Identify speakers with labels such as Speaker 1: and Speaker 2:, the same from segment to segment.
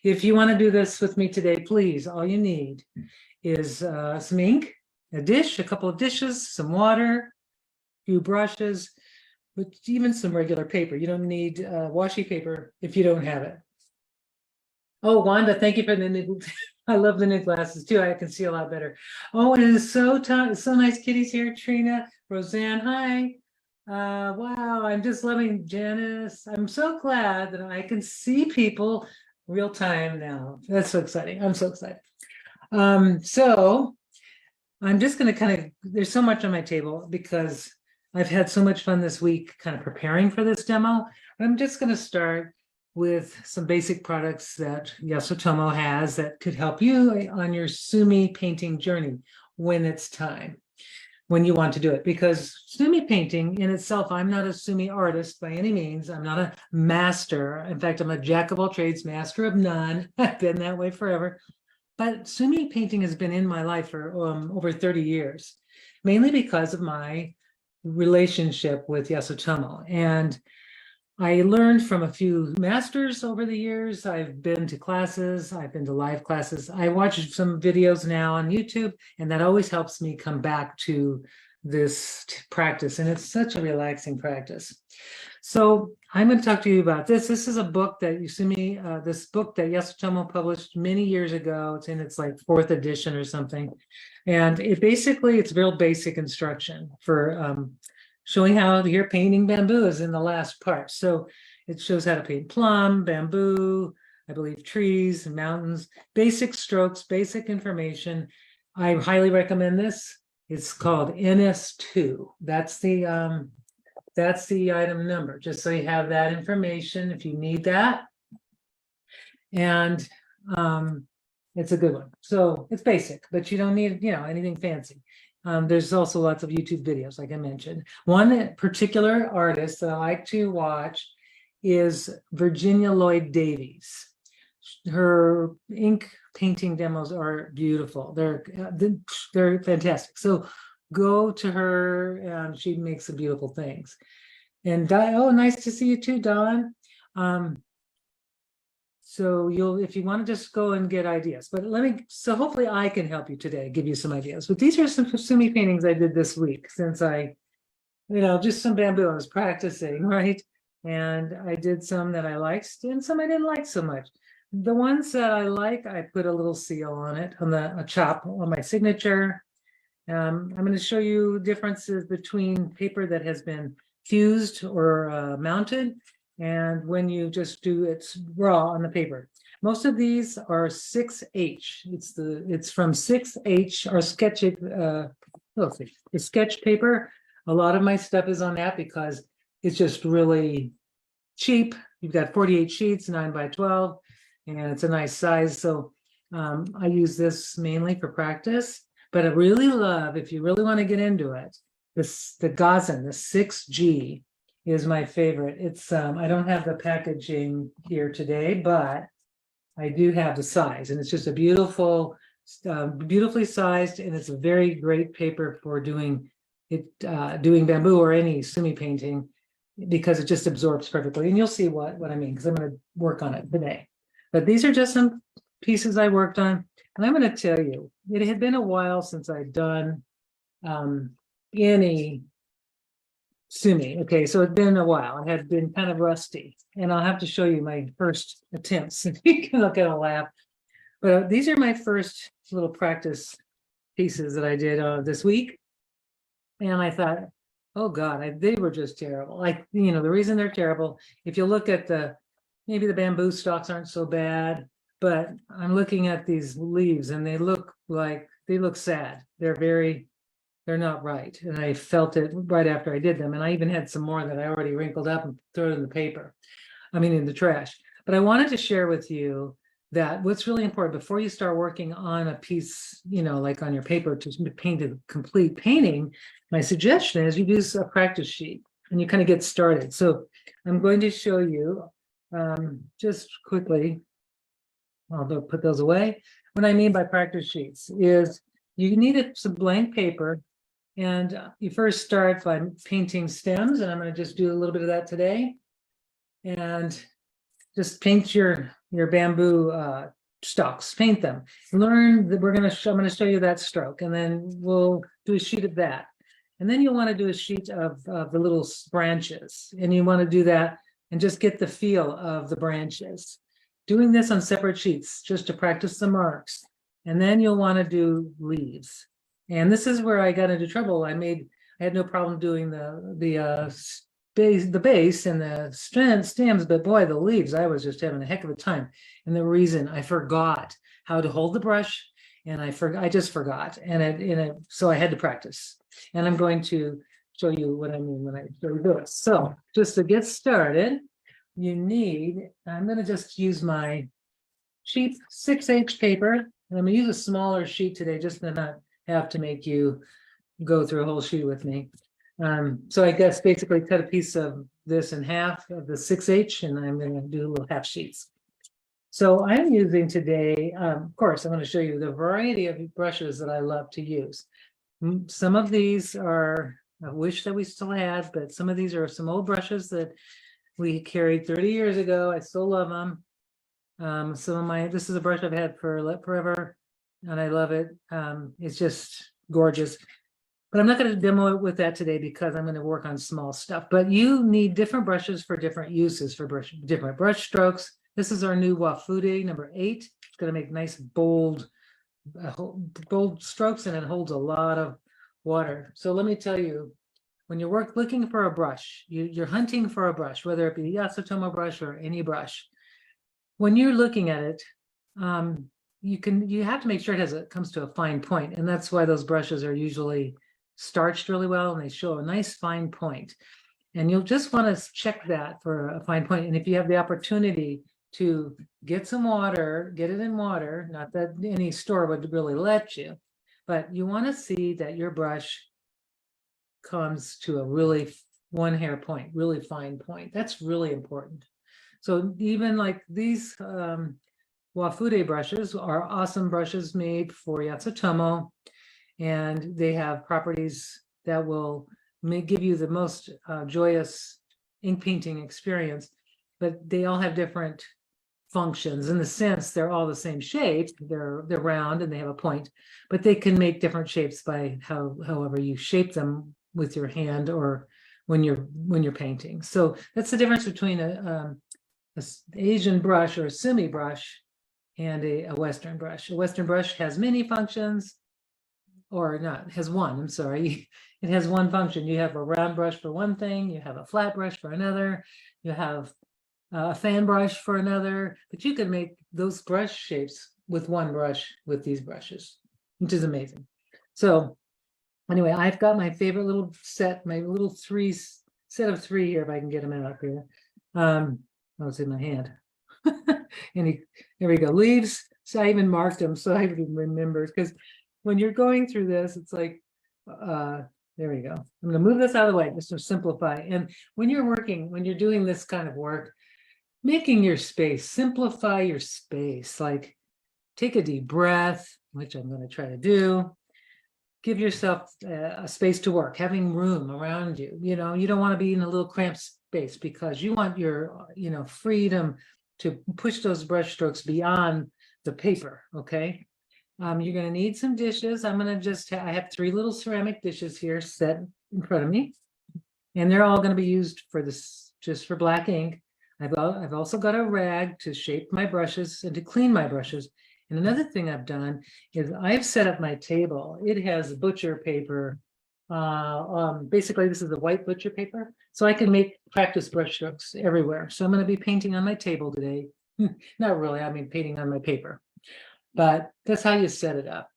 Speaker 1: If you want to do this with me today, please, all you need is some ink, a dish, a couple of dishes, some water, a few brushes, but even some regular paper. You don't need washi paper if you don't have it. Oh, Wanda, thank you for the new. I love the new glasses too. I can see a lot better. Oh, it is so nice. Kitty's here. Trina, Roseanne, hi. Wow, I'm just loving Janice. I'm so glad that I can see people real time now. That's so exciting. I'm so excited. So I'm just going to kind of, there's so much on my table because I've had so much fun this week kind of preparing for this demo. I'm just going to start with some basic products that Yasutomo has that could help you on your Sumi painting journey when it's time, when you want to do it. Because Sumi painting in itself, I'm not a Sumi artist by any means. I'm not a master. In fact, I'm a jack of all trades, master of none. I've been that way forever. But Sumi painting has been in my life for over 30 years, mainly because of my relationship with Yasutomo. And I learned from a few masters over the years. I've been to classes, I've been to live classes. I watch some videos now on YouTube, and that always helps me come back to this practice. And it's such a relaxing practice. So I'm going to talk to you about this. This is a book that this book that Yasutomo published many years ago. It's in its like 4th edition or something. And it's real basic instruction for showing how you're painting bamboo is in the last part. So it shows how to paint plum, bamboo, I believe trees and mountains, basic strokes, basic information. I highly recommend this. It's called NS2. That's the item number, just so you have that information if you need that. And it's a good one. So it's basic, but you don't need, anything fancy. There's also lots of YouTube videos, like I mentioned. One particular artist that I like to watch is Virginia Lloyd Davies. Her ink painting demos are beautiful. They're fantastic. So go to her, and she makes some beautiful things. And oh, nice to see you too, Dawn. So if you want to just go and get ideas, but hopefully I can help you today, give you some ideas. But these are some Sumi paintings I did this week since just some bamboo I was practicing, right? And I did some that I liked and some I didn't like so much. The ones that I like, I put a little seal on it, a chop on my signature. I'm going to show you differences between paper that has been fused or mounted and when you just do it raw on the paper. Most of these are 6H. It's from 6H, or sketch paper. A lot of my stuff is on that because it's just really cheap. You've got 48 sheets, 9x12, and it's a nice size. So I use this mainly for practice. But I really love, if you really want to get into it, the Gazan, the 6G is my favorite. It's I don't have the packaging here today, but I do have the size, and it's just a beautiful, beautifully sized, and it's a very great paper for doing bamboo or any Sumi painting because it just absorbs perfectly. And you'll see what I mean, because I'm going to work on it today. But these are just some pieces I worked on. And I'm going to tell you, it had been a while since I'd done any Sumi. Okay, so it'd been a while. I had been kind of rusty. And I'll have to show you my first attempts. You can look at a laugh. But these are my first little practice pieces that I did this week. And I thought, oh God, they were just terrible. The reason they're terrible, if you look at maybe the bamboo stalks aren't so bad, but I'm looking at these leaves and they look sad. They're not right. And I felt it right after I did them. And I even had some more that I already wrinkled up and threw in the trash. But I wanted to share with you that what's really important before you start working on a piece, like on your paper to paint a complete painting, my suggestion is you use a practice sheet and you kind of get started. So I'm going to show you just quickly. I'll put those away. What I mean by practice sheets is you need some blank paper, and you first start by painting stems, and I'm going to just do a little bit of that today. And just paint your your bamboo stalks, paint them. Learn that I'm going to show you that stroke, and then we'll do a sheet of that. And then you'll want to do a sheet of the little branches, and you want to do that and just get the feel of the branches. Doing this on separate sheets just to practice the marks. And then you'll want to do leaves. And this is where I got into trouble. I had no problem doing the base and the stems, but boy, the leaves, I was just having a heck of a time. And the reason I forgot how to hold the brush, and I just forgot, so I had to practice. And I'm going to show you what I mean when I show you this. So just to get started, I'm going to just use my cheap 6H paper. And I'm going to use a smaller sheet today just to not have to make you go through a whole sheet with me. So I guess basically cut a piece of this in half of the 6H, and I'm going to do little half sheets. So I'm using today, of course, I'm going to show you the variety of brushes that I love to use. Some of these are, I wish that we still had, but some of these are some old brushes that we carried 30 years ago. I still love them. This is a brush I've had for forever, and I love it. It's just gorgeous. But I'm not going to demo it with that today because I'm going to work on small stuff. But you need different brushes for different uses, for different brush strokes. This is our new Wafude number 8. It's going to make nice, bold strokes, and it holds a lot of water. So let me tell you, when you're looking for a brush, you're hunting for a brush, whether it be a Yasutomo brush or any brush. When you're looking at it, you have to make sure it comes to a fine point, and that's why those brushes are usually starched really well, and they show a nice fine point. And you'll just want to check that for a fine point. And if you have the opportunity to get some water, get it in water, not that any store would really let you, but you want to see that your brush comes to a really one hair point, really fine point. That's really important. So even like these Wafude brushes are awesome brushes made for Yasutomo, and they have properties that will give you the most joyous ink painting experience, but they all have different functions. In the sense, they're all the same shape. They're round and they have a point, but they can make different shapes by however you shape them with your hand or when you're painting. So that's the difference between a Asian brush or a Sumi brush and a Western brush. A Western brush has many functions, or not, has one, I'm sorry. It has one function. You have a round brush for one thing, you have a flat brush for another, you have a fan brush for another, but you can make those brush shapes with one brush with these brushes, which is amazing. So anyway, I've got my favorite little set, my little set of 3 here, if I can get them out here. Oh, it's in my hand. And there we go, leaves. So I even marked them so I even remember, because when you're going through this, it's like, there we go. I'm going to move this out of the way just to simplify. And when you're doing this kind of work, making your space, simplify your space, like take a deep breath, which I'm going to try to do. Give yourself a space to work, having room around you. You don't want to be in a little cramped space, because you want your, freedom to push those brush strokes beyond the paper. Okay. You're going to need some dishes. I have 3 little ceramic dishes here set in front of me, and they're all going to be used for this, just for black ink. I've also got a rag to shape my brushes and to clean my brushes. And another thing I've done is I've set up my table. It has butcher paper. Basically, this is the white butcher paper, so I can practice brush strokes everywhere. So I'm going to be painting on my table today. Not really, I mean painting on my paper. But that's how you set it up.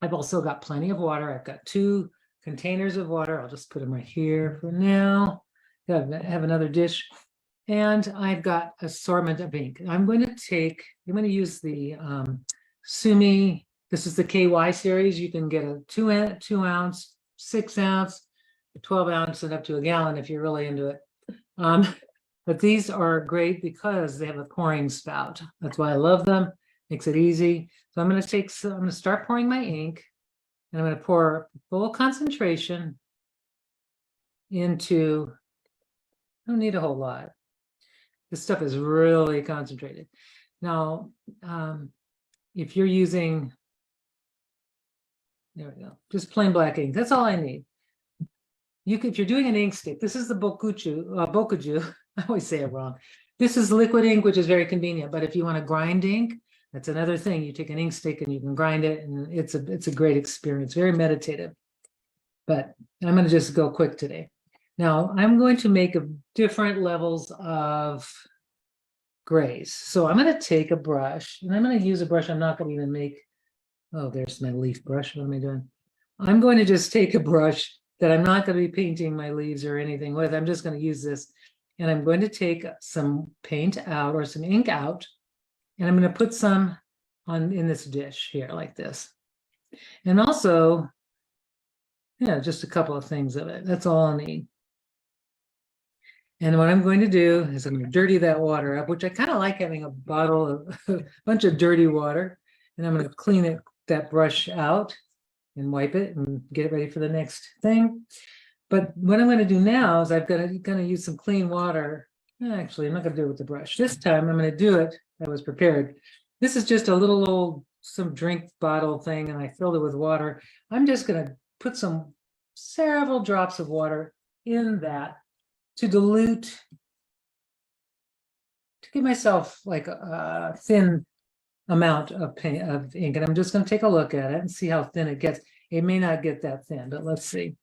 Speaker 1: I've also got plenty of water. I've got 2 containers of water. I'll just put them right here for now. I have another dish. And I've got assortment of ink. I'm going to use the Sumi. This is the KY series. You can get a 2 ounce, 6 ounce, 12 ounce, and up to a gallon if you're really into it. But these are great because they have a pouring spout. That's why I love them. Makes it easy. So I'm going to start pouring my ink, and I'm going to pour full concentration into, I don't need a whole lot. This stuff is really concentrated. Now, if you're using, there we go, just plain black ink, that's all I need. If you're doing an ink stick, this is the bokuju. I always say it wrong. This is liquid ink, which is very convenient. But if you want to grind ink, that's another thing. You take an ink stick and you can grind it, and it's a great experience, very meditative. But I'm going to just go quick today. Now I'm going to make different levels of grays. So I'm going to take a brush, and I'm going to use a brush. I'm not going to even make. Oh, there's my leaf brush. What am I doing? I'm going to just take a brush that I'm not going to be painting my leaves or anything with. I'm just going to use this, and I'm going to take some paint out or some ink out, and I'm going to put some in this dish here like this. And also, yeah, just a couple of things of it. That's all I need. And what I'm going to do is I'm going to dirty that water up, which I kind of like having a bottle of a bunch of dirty water. And I'm going to clean that brush out and wipe it and get it ready for the next thing. But what I'm going to do now is I'm going to use some clean water. Actually, I'm not going to do it with the brush. This time I'm going to do it. I was prepared. This is just a little old, some drink bottle thing, and I filled it with water. I'm just going to put several drops of water in that to dilute, to give myself like a thin amount of ink. And I'm just going to take a look at it and see how thin it gets. It may not get that thin, but let's see.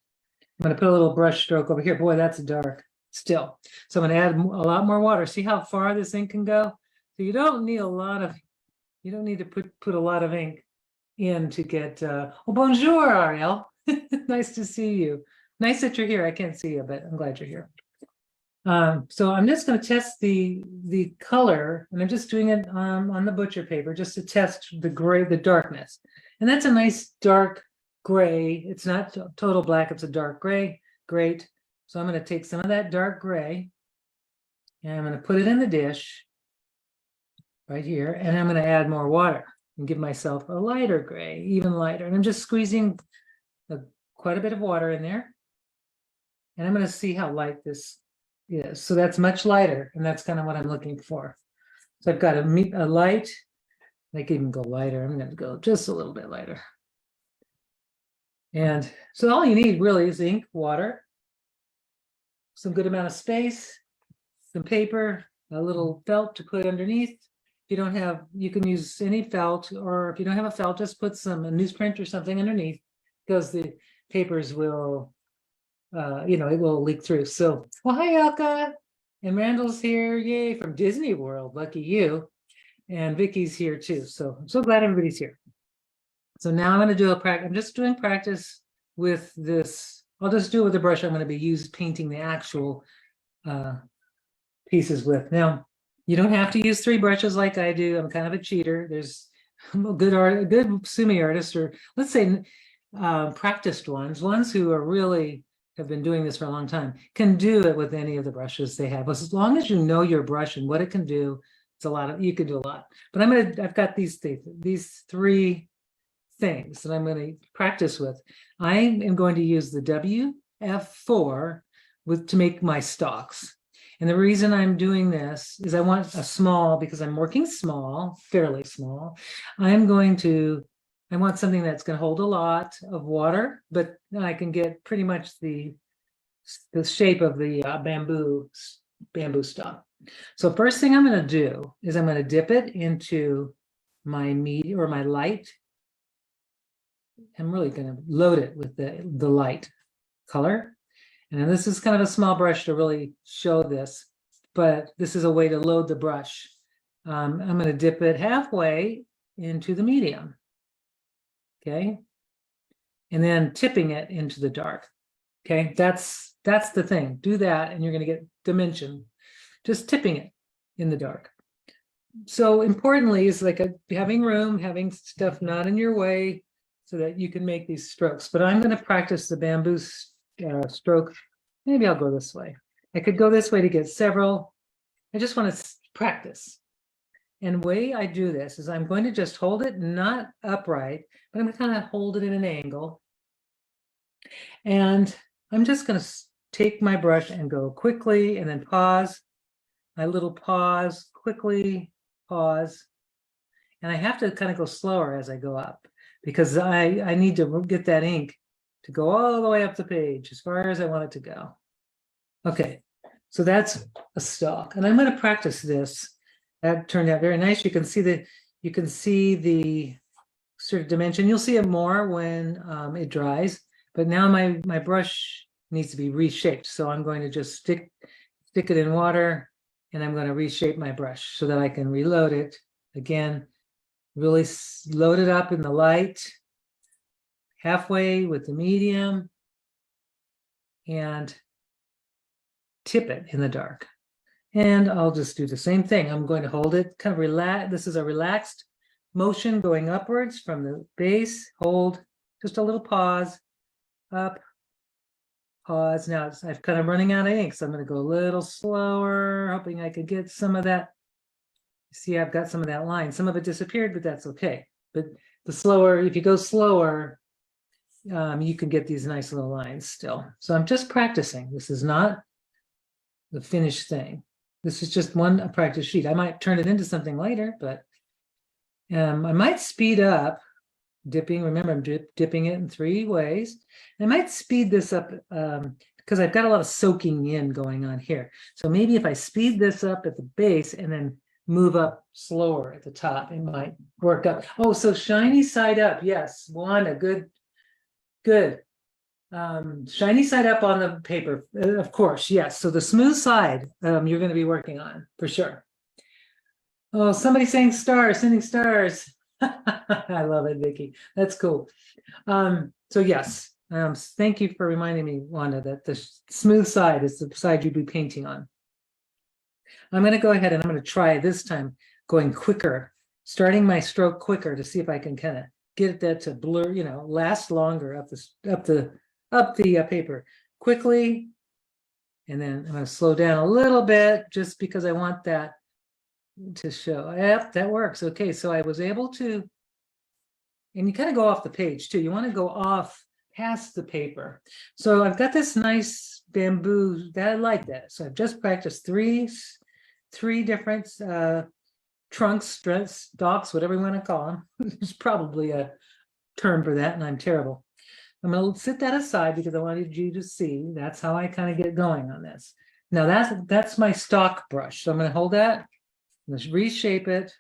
Speaker 1: I'm going to put a little brush stroke over here. Boy, that's dark still. So I'm going to add a lot more water. See how far this ink can go? So you don't need to put a lot of ink in to get, oh, bonjour, Ariel. Nice to see you. Nice that you're here. I can't see you, but I'm glad you're here. So I'm just going to test the color, and I'm just doing it on the butcher paper just to test the gray, the darkness. And that's a nice dark gray. It's not total black, it's a dark gray. Great. So I'm going to take some of that dark gray, and I'm going to put it in the dish right here, and I'm going to add more water and give myself a lighter gray, even lighter. And I'm just squeezing quite a bit of water in there, and I'm going to see how light this is. So that's much lighter, and that's kind of what I'm looking for. So I've got a light. I can even go lighter. I'm going to go just a little bit lighter. And so all you need really is ink, water, some good amount of space, some paper, a little felt to put underneath. If you don't have, you can use any felt, or if you don't have a felt, just put a newsprint or something underneath, because the papers will, it will leak through. So, well, hi, Elka. And Randall's here. Yay, from Disney World. Lucky you. And Vicky's here too. So I'm so glad everybody's here. So now I'm going to do a practice. I'm just doing practice with this. I'll just do it with the brush I'm going to be painting the actual pieces with. Now, you don't have to use 3 brushes like I do. I'm kind of a cheater. There's a good Sumi artist, or let's say practiced ones who are really have been doing this for a long time, can do it with any of the brushes they have. As long as you know your brush and what it can do, you can do a lot. But I've got these 3 things that I'm going to practice with. I am going to use the WF4 to make my stalks. And the reason I'm doing this is I want because I'm working small, fairly small. I want something that's going to hold a lot of water, but I can get pretty much the shape of the bamboo stalk. So first thing I'm going to do is I'm going to dip it into my medium or my light. I'm really going to load it with the light color. And this is kind of a small brush to really show this, but this is a way to load the brush. I'm going to dip it halfway into the medium. Okay. And then tipping it into the dark. Okay. That's the thing. Do that and you're going to get dimension. Just tipping it in the dark. So importantly is like having room, having stuff not in your way so that you can make these strokes. But I'm going to practice the bamboo stroke. Maybe I'll go this way. I could go this way to get several. I just want to practice. And the way I do this is I'm going to just hold it not upright, but I'm going to kind of hold it at an angle. And I'm just going to take my brush and go quickly and then pause. My little pause quickly pause. And I have to kind of go slower as I go up because I need to get that ink to go all the way up the page as far as I want it to go. Okay, so that's a stalk. And I'm going to practice this. That turned out very nice. You can see the sort of dimension. You'll see it more when it dries. But now my brush needs to be reshaped. So I'm going to just stick it in water, and I'm going to reshape my brush so that I can reload it again. Really load it up in the light, halfway with the medium, and tip it in the dark. And I'll just do the same thing. I'm going to hold it, kind of relax. This is a relaxed motion going upwards from the base. Hold, just a little pause, up, pause. Now I'm kind of running out of ink, so I'm going to go a little slower, hoping I could get some of that. See, I've got some of that line. Some of it disappeared, but that's okay. But the slower, if you go slower, you can get these nice little lines still. So I'm just practicing. This is not the finished thing. This is just a practice sheet. I might turn it into something later, but I might speed up dipping. Remember, I'm dipping it in 3 ways. I might speed this up because I've got a lot of soaking in going on here. So maybe if I speed this up at the base and then move up slower at the top, it might work up. Oh, so shiny side up. Yes, Wanda, good. Shiny side up on the paper, of course, yes. So the smooth side you're going to be working on for sure. Oh, somebody saying stars, sending stars. I love it, Vicki. That's cool. So yes, thank you for reminding me, Wanda, that the smooth side is the side you'd be painting on. I'm going to go ahead and I'm going to try this time going quicker, starting my stroke quicker to see if I can kind of get that to blur, last longer up the paper quickly. And then I'm going to slow down a little bit just because I want that to show. Yep, that works. Okay, so I was able to, and you kind of go off the page too. You want to go off past the paper. So I've got this nice bamboo that I like that. So I've just practiced three different trunks, stalks, whatever you want to call them. There's probably a term for that, and I'm terrible. I'm going to set that aside because I wanted you to see. That's how I kind of get going on this. Now that's my stock brush. So I'm going to hold that. Let's reshape it.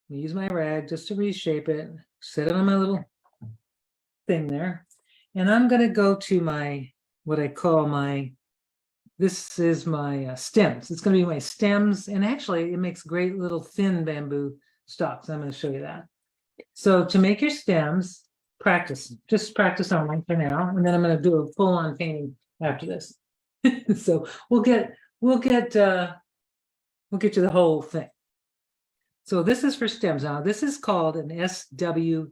Speaker 1: Use my rag just to reshape it. Set it on my little thing there. And I'm going to go to my, what I call my, this is my stems. It's going to be my stems. And actually, it makes great little thin bamboo stalks. I'm going to show you that. So to make your stems, just practice on one for now. And then I'm going to do a full-on painting after this. So we'll get to the whole thing. So this is for stems. Now this is called an SW20.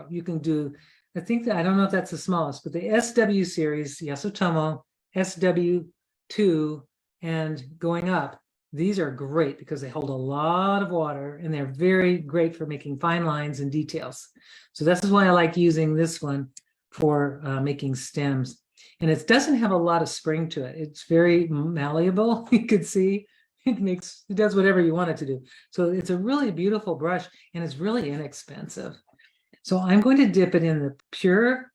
Speaker 1: You can do, I don't know if that's the smallest, but the SW series, Yasutomo, SW2, and going up, these are great because they hold a lot of water and they're very great for making fine lines and details. So this is why I like using this one for making stems. And it doesn't have a lot of spring to it. It's very malleable. You could see it does whatever you want it to do. So it's a really beautiful brush and it's really inexpensive. So I'm going to dip it in the pure,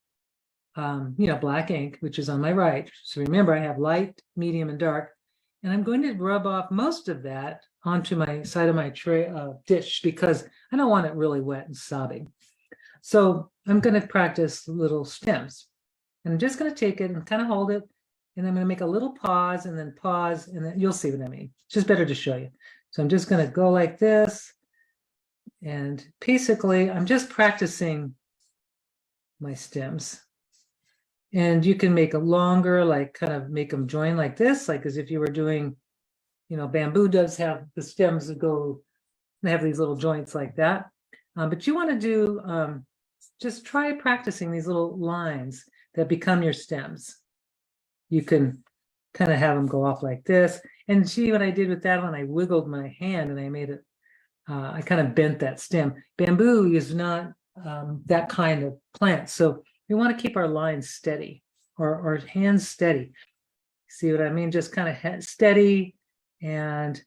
Speaker 1: black ink, which is on my right. So remember, I have light, medium, and dark. And I'm going to rub off most of that onto my side of my tray dish because I don't want it really wet and sobbing. So I'm going to practice little stems. And I'm just going to take it and kind of hold it. And I'm going to make a little pause and then pause. And then you'll see what I mean. It's just better to show you. So I'm just going to go like this. And basically, I'm just practicing my stems. And you can make a longer, like kind of make them join like this, like as if you were doing, bamboo does have the stems that go, they have these little joints like that. But you want to do, just try practicing these little lines that become your stems. You can kind of have them go off like this. And see what I did with that one? I wiggled my hand and I made it, I kind of bent that stem. Bamboo is not that kind of plant. So we want to keep our lines steady or hands steady. See what I mean? Just kind of steady and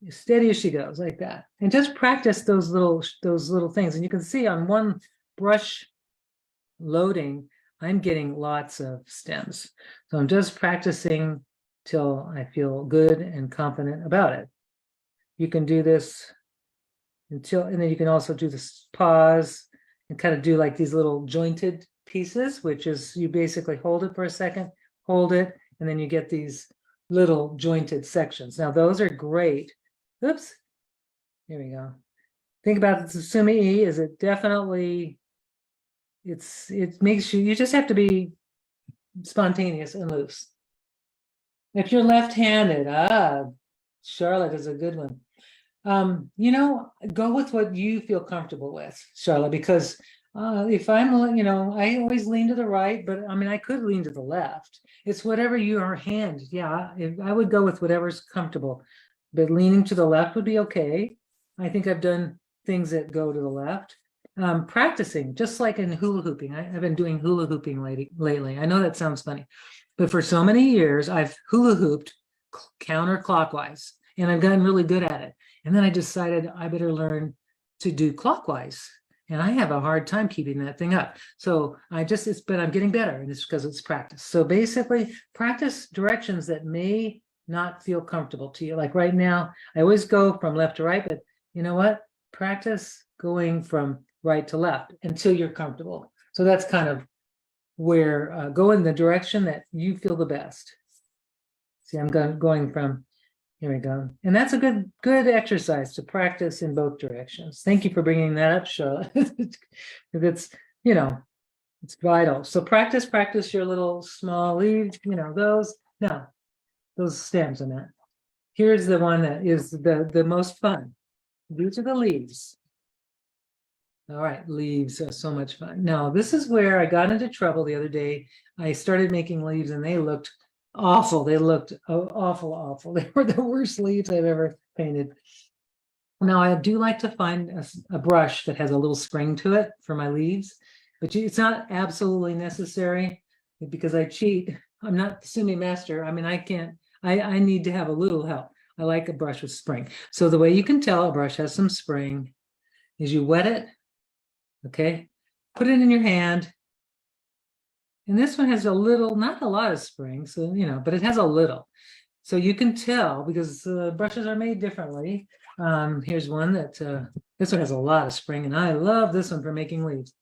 Speaker 1: steady as she goes, like that. And just practice those little things. And you can see on one brush loading, I'm getting lots of stems. So I'm just practicing till I feel good and confident about it. You can do this until, and then you can also do this pause and kind of do like these little jointed pieces, which is you basically hold it for a second, hold it, and then you get these little jointed sections. Now those are great. Oops, here we go. Think about the Sumi-e, is it definitely, it makes you just have to be spontaneous and loose. If you're left-handed, Charlotte is a good one. Go with what you feel comfortable with, Charlotte, because if I'm, I always lean to the right, but I mean, I could lean to the left. It's whatever your hand. Yeah, I would go with whatever's comfortable, but leaning to the left would be okay. I think I've done things that go to the left. Practicing, just like in hula hooping. I've been doing hula hooping lately. I know that sounds funny, but for so many years, I've hula hooped counterclockwise, and I've gotten really good at it. And then I decided I better learn to do clockwise. And I have a hard time keeping that thing up. So but I'm getting better, and it's because it's practice. So basically, practice directions that may not feel comfortable to you. Like right now, I always go from left to right, but you know what? Practice going from right to left until you're comfortable. So that's kind of where, go in the direction that you feel the best. See, I'm going from, here we go. And that's a good exercise to practice in both directions. Thank you for bringing that up, Charlotte. It's, it's vital. So practice your little small leaves, those stems on that. Here's the one that is the most fun. These are the leaves. All right, leaves are so much fun. Now, this is where I got into trouble the other day. I started making leaves and they looked awful. They looked awful. They were the worst leaves I've ever painted. Now, I do like to find a brush that has a little spring to it for my leaves, but it's not absolutely necessary because I cheat. I'm not the Sumi master. I mean, I need to have a little help. I like a brush with spring. So the way you can tell a brush has some spring is you wet it, okay? Put it in your hand. And this one has not a lot of spring, so, but it has a little. So you can tell because brushes are made differently. Here's one that, this one has a lot of spring, and I love this one for making leaves.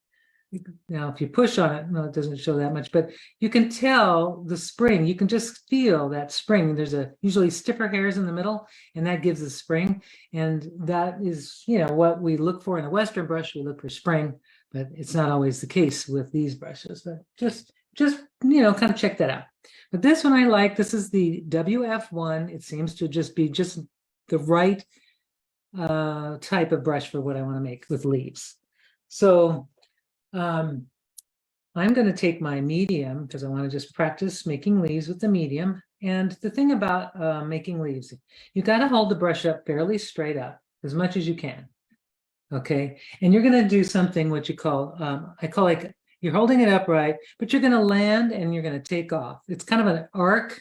Speaker 1: Now, if you push on it, no, it doesn't show that much, but you can tell the spring. You can just feel that spring. There's usually stiffer hairs in the middle, and that gives the spring. And that is, what we look for in a Western brush. We look for spring, but it's not always the case with these brushes. But just kind of check that out. But this one I like. This is the WF1. It seems to just be the right type of brush for what I want to make with leaves. So I'm going to take my medium because I want to just practice making leaves with the medium. And the thing about making leaves, you got to hold the brush up fairly straight up as much as you can. Okay. And you're going to do something what you call, I call like you're holding it upright, but you're going to land and you're going to take off. It's kind of an arc.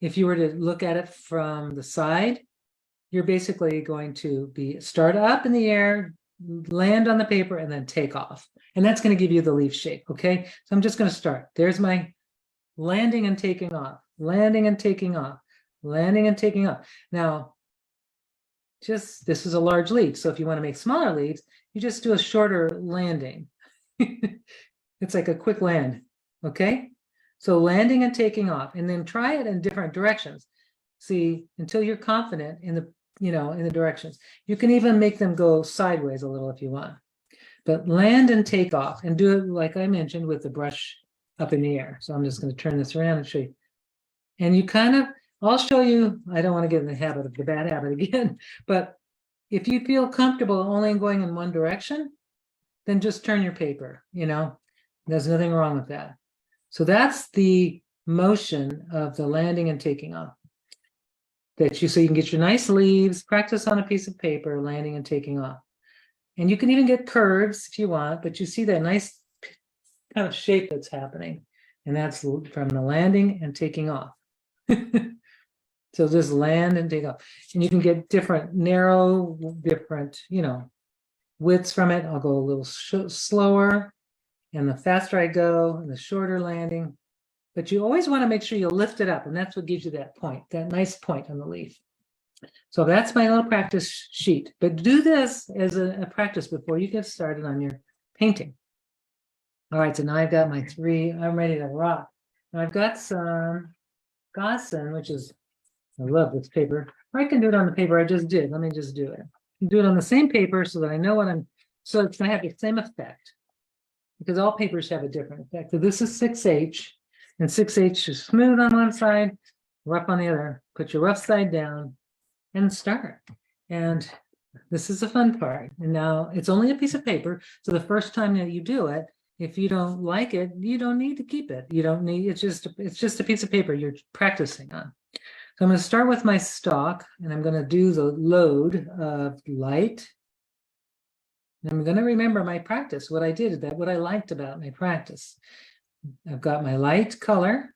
Speaker 1: If you were to look at it from the side, you're basically going to start up in the air, land on the paper, and then take off. And that's going to give you the leaf shape, okay? So I'm just going to start. There's my landing and taking off, landing and taking off, landing and taking off. Now, this is a large leaf. So if you want to make smaller leaves, you just do a shorter landing. It's like a quick land, okay? So landing and taking off, and then try it in different directions. See, until you're confident in the directions. You can even make them go sideways a little if you want. But land and take off, and do it like I mentioned with the brush up in the air. So I'm just going to turn this around and show you. And you I'll show you, I don't want to get in the habit of the bad habit again, but if you feel comfortable only going in one direction, then just turn your paper, there's nothing wrong with that. So that's the motion of the landing and taking off. So you can get your nice leaves, practice on a piece of paper, landing and taking off. And you can even get curves if you want, but you see that nice kind of shape that's happening. And that's from the landing and taking off. So just land and take off. And you can get different narrow, different, widths from it. I'll go a little slower. And the faster I go, and the shorter landing. But you always want to make sure you lift it up. And that's what gives you that point, that nice point on the leaf. So that's my little practice sheet. But do this as a practice before you get started on your painting. All right, so now I've got my 3. I'm ready to rock. Now I've got some Gossamer, which is, I love this paper. Or I can do it on the paper I just did. Let me just do it. Do it on the same paper so that I know what so it's going to have the same effect. Because all papers have a different effect. So this is 6H, and 6H is smooth on one side, rough on the other. Put your rough side down and start. And this is the fun part. And now it's only a piece of paper. So the first time that you do it, if you don't like it, you don't need to keep it. You don't need, it's just a piece of paper you're practicing on. So I'm going to start with my stock, and I'm going to do the load of light. And I'm going to remember my practice, what I did, what I liked about my practice. I've got my light color,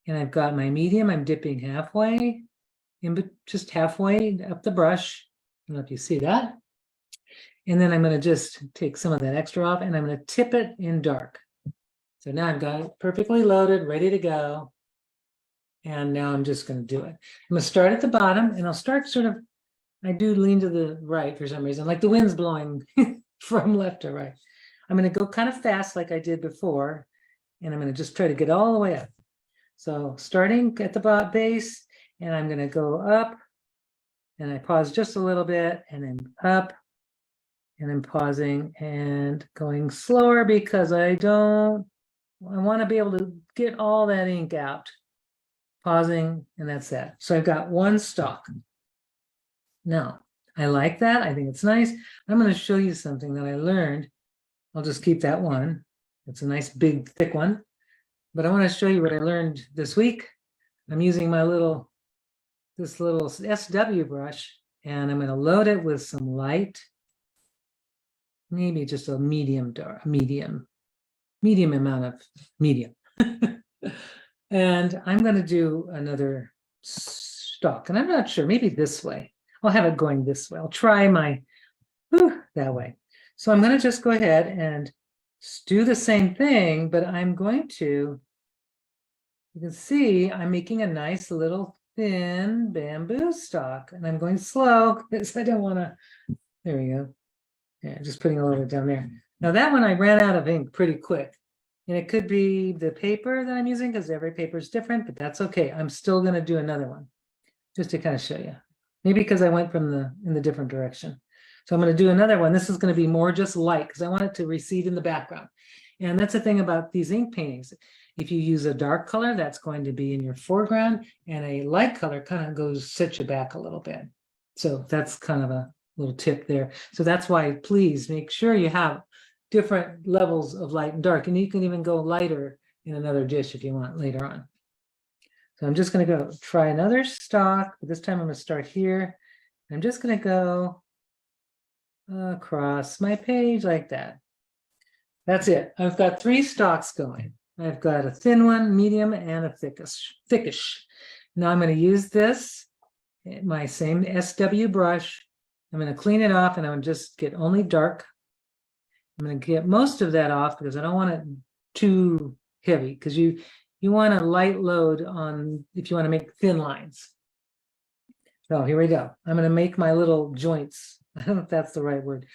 Speaker 1: and I've got my medium. I'm dipping halfway, just halfway up the brush. I don't know if you see that. And then I'm going to just take some of that extra off, and I'm going to tip it in dark. So now I've got it perfectly loaded, ready to go. And now I'm just going to do it. I'm going to start at the bottom, and I'll start sort of, I do lean to the right for some reason, like the wind's blowing from left to right. I'm going to go kind of fast like I did before, and I'm going to just try to get all the way up. So starting at the base, and I'm going to go up, and I pause just a little bit, and then up, and I'm pausing and going slower because I want to be able to get all that ink out. Pausing, and that's that. So I've got one stalk. Now, I like that. I think it's nice. I'm going to show you something that I learned. I'll just keep that one. It's a nice, big, thick one. But I want to show you what I learned this week. I'm using this little SW brush, and I'm going to load it with some light. Maybe just a medium amount of medium. And I'm going to do another stalk, and I'm not sure, maybe this way. I'll have it going this way. I'll try that way. So I'm going to just go ahead and do the same thing, but I'm going to, you can see I'm making a nice little thin bamboo stalk, and I'm going slow because I don't want to, there we go. Yeah, just putting a little bit down there. Now that one I ran out of ink pretty quick. And it could be the paper that I'm using because every paper is different, but that's okay. I'm still going to do another one just to kind of show you. Maybe because I went in the different direction. So I'm going to do another one. This is going to be more just light because I want it to recede in the background. And that's the thing about these ink paintings. If you use a dark color, that's going to be in your foreground, and a light color kind of sets you back a little bit. So that's kind of a little tip there. So that's why please make sure you have different levels of light and dark, and you can even go lighter in another dish if you want later on. So I'm just going to go try another stalk, but this time I'm going to start here. I'm just going to go across my page like that. That's it. I've got 3 stalks going. I've got a thin one, medium, and a thickish. Now I'm going to use this, my same SW brush. I'm going to clean it off, and I'm going to just get only dark. I'm going to get most of that off because I don't want it too heavy, because you want a light load on if you want to make thin lines. So here we go. I'm going to make my little joints. I don't know if that's the right word.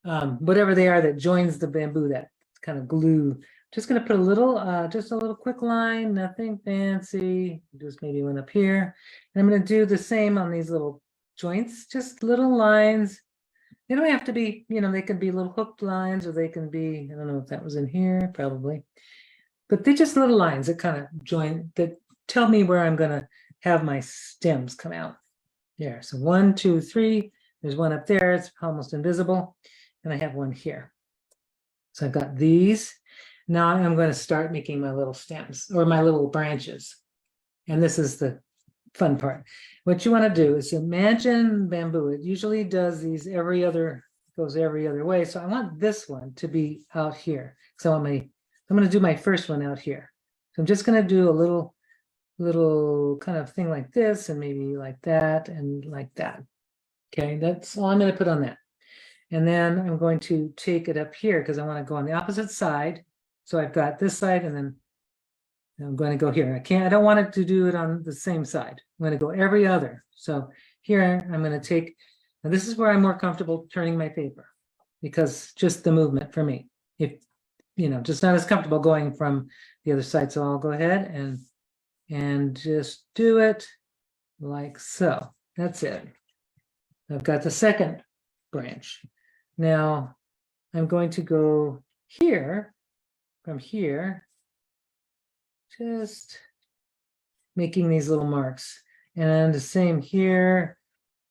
Speaker 1: Whatever they are that joins the bamboo, that kind of glue. Just going to put a little, just a little quick line, nothing fancy. Just maybe one up here. And I'm going to do the same on these little joints, just little lines. They don't have to be, they can be little hooked lines, or they can be, I don't know if that was in here, probably. But they're just little lines that kind of join, that tell me where I'm going to have my stems come out. There, so 1, 2, 3. There's one up there, it's almost invisible. And I have one here. So I've got these. Now I'm going to start making my little stems, or my little branches. And this is the fun part. What you want to do is imagine bamboo. It usually does these goes every other way. So I want this one to be out here. So I'm going to do my first one out here. So I'm just going to do a little little kind of thing like this, and maybe like that, and like that. Okay, that's all I'm going to put on that. And then I'm going to take it up here because I want to go on the opposite side. So I've got this side, and then I'm going to go here. I don't want it to do it on the same side. I'm going to go every other. So here I'm going to take, now this is where I'm more comfortable turning my paper, because just the movement for me. If, just not as comfortable going from the other side. So I'll go ahead and just do it like so. That's it. I've got the second branch. Now I'm going to go here, from here, just making these little marks. And the same here.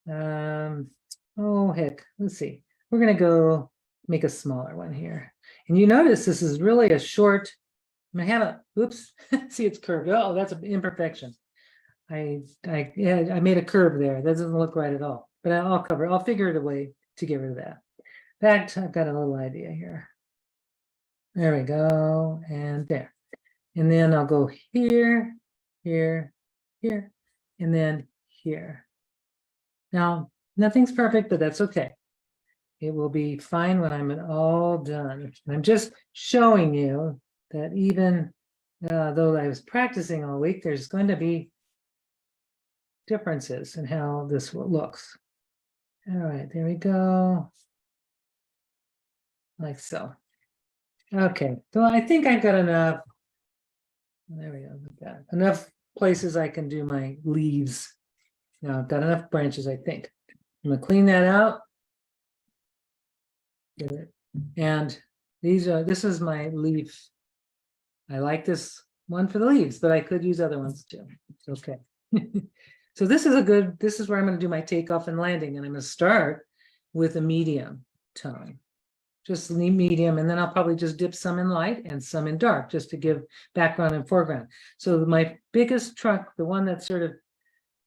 Speaker 1: Oh, heck, let's see. We're going to go make a smaller one here. And you notice this is really a short, I have a, oops, see it's curved. Oh, that's an imperfection. I made a curve there. That doesn't look right at all. But I'll figure it a way to get rid of that. In fact, I've got a little idea here. There we go, and there. And then I'll go here, here, here, and then here. Now, nothing's perfect, but that's okay. It will be fine when I'm all done. I'm just showing you that even though I was practicing all week, there's going to be differences in how this looks. All right, there we go. Like so. Okay, so I think I've got enough. There we go. Enough places I can do my leaves. Now I've got enough branches, I think. I'm gonna clean that out. And this is my leaf. I like this one for the leaves, but I could use other ones too. Okay. So this is where I'm going to do my takeoff and landing, and I'm going to start with a medium tone. Just medium, and then I'll probably just dip some in light and some in dark, just to give background and foreground. So my biggest trunk, the one that's sort of,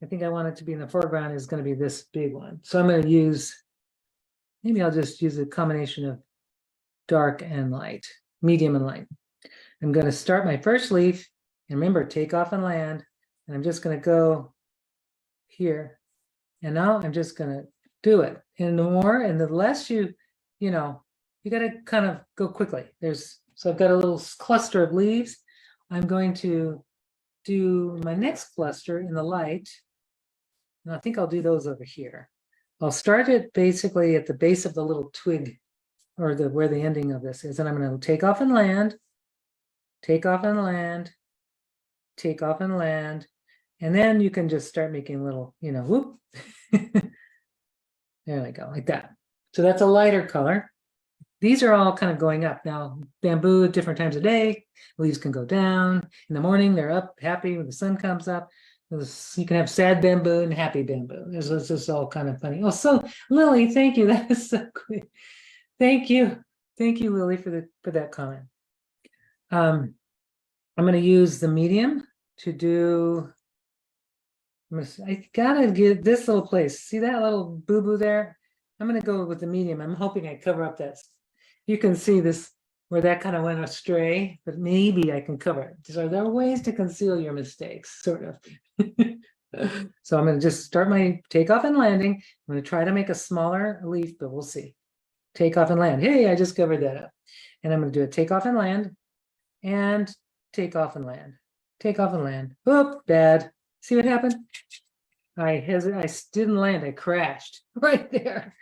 Speaker 1: I think I want it to be in the foreground, is going to be this big one. So I'm going to use, maybe I'll just use a combination of dark and light, medium and light. I'm going to start my first leaf, and remember, take off and land, and I'm just going to go here. And now I'm just going to do it. And the more and the less you got to kind of go quickly. So I've got a little cluster of leaves. I'm going to do my next cluster in the light. And I think I'll do those over here. I'll start it basically at the base of the little twig, or where the ending of this is. And I'm going to take off and land, take off and land, take off and land. And then you can just start making little, whoop. There we go, like that. So that's a lighter color. These are all kind of going up. Now, bamboo at different times of day, leaves can go down. In the morning, they're up, happy when the sun comes up. You can have sad bamboo and happy bamboo. This is all kind of funny. Oh, so Lily, thank you. That is so good. Thank you. Thank you, Lily, for that comment. I'm going to use the medium to do, I gotta get this little place. See that little boo-boo there? I'm going to go with the medium. I'm hoping I cover up that. You can see this, where that kind of went astray, but maybe I can cover it. So there are ways to conceal your mistakes, sort of. So I'm going to just start my takeoff and landing. I'm going to try to make a smaller leaf, but we'll see. Take off and land. Hey, I just covered that up. And I'm going to do a take off and land, and take off and land, take off and land. Oop, bad. See what happened? I didn't land. I crashed right there.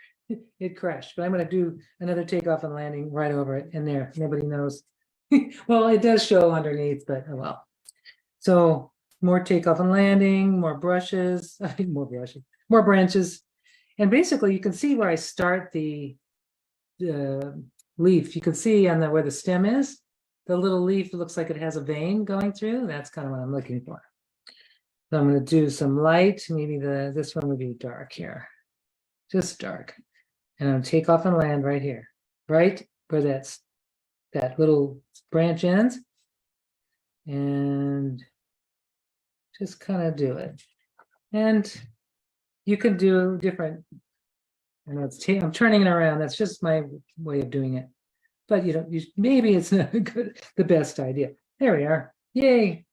Speaker 1: It crashed. But I'm going to do another takeoff and landing right over it, and there. Nobody knows. Well, it does show underneath, but oh well. So more takeoff and landing, more brushes, more branches. And basically you can see where I start the leaf. You can see on where the stem is, the little leaf looks like it has a vein going through. That's kind of what I'm looking for. So I'm going to do some light. Maybe this one would be dark here, just dark. And I'm going to take off and land right here, right where that little branch ends, and just kind of do it. And you can do different. I know I'm turning it around. That's just my way of doing it. But maybe it's not the best idea. There we are. Yay.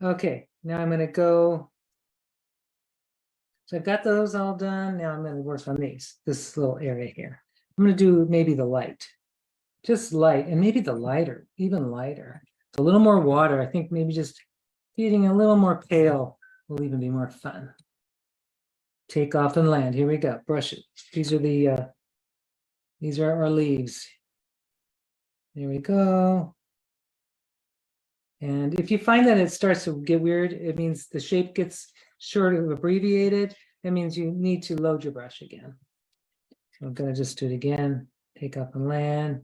Speaker 1: Okay. Now I'm going to go. So I've got those all done. Now I'm going to work on this little area here. I'm going to do maybe the light, just light, and maybe the lighter, even lighter. A little more water. I think maybe just feeding a little more pale will even be more fun. Take off and land. Here we go. Brush it. These are our leaves. There we go. And if you find that it starts to get weird, it means the shape gets sort of abbreviated. That means you need to load your brush again. So I'm going to just do it again. Take off and land.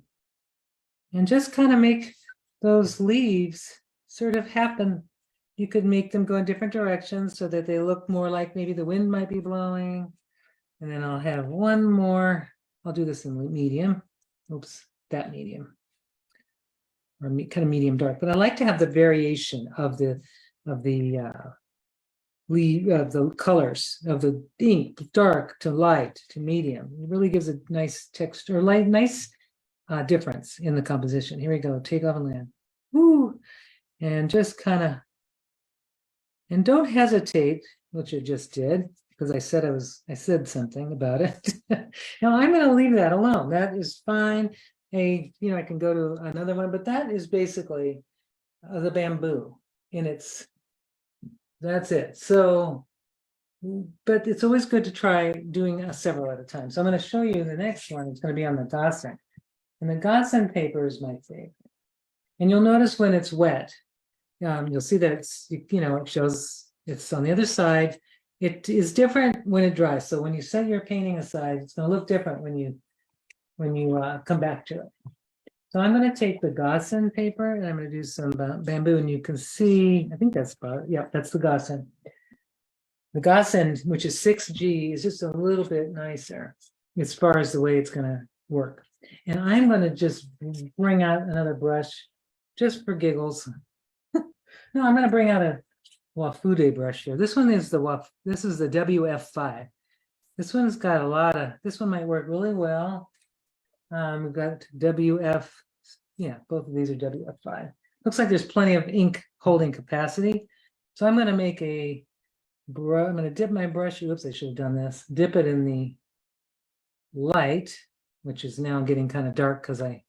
Speaker 1: And just kind of make those leaves sort of happen. You could make them go in different directions so that they look more like maybe the wind might be blowing. And then I'll have one more. I'll do this in medium. Oops, that medium. Or kind of medium dark. But I like to have the variation of the colors of the ink, dark to light to medium. It really gives a nice texture, nice difference in the composition. Here we go. Take off and land. Woo! And just kind of, and don't hesitate, which I just did, because I said something about it. Now I'm going to leave that alone. That is fine. I can go to another one, but that is basically the bamboo in its. That's it. So, but it's always good to try doing several at a time. So I'm going to show you the next one. It's going to be on the Gossen. And the Gossen paper is my favorite. And you'll notice when it's wet, you'll see that it's, it shows it's on the other side. It is different when it dries. So when you set your painting aside, it's going to look different when you come back to it. So I'm going to take the Gossen paper and I'm going to do some bamboo, and you can see, I think that's that's the Gossen. The Gossen, which is 6G, is just a little bit nicer as far as the way it's going to work. And I'm going to just bring out another brush just for giggles. No, I'm going to bring out a Wafude brush here. This one is the WF5. This one's got this one might work really well. We've got WF, both of these are WF5. Looks like there's plenty of ink holding capacity. So I'm going to make I'm going to dip my brush. Oops, I should have done this. Dip it in the light, which is now getting kind of dark because I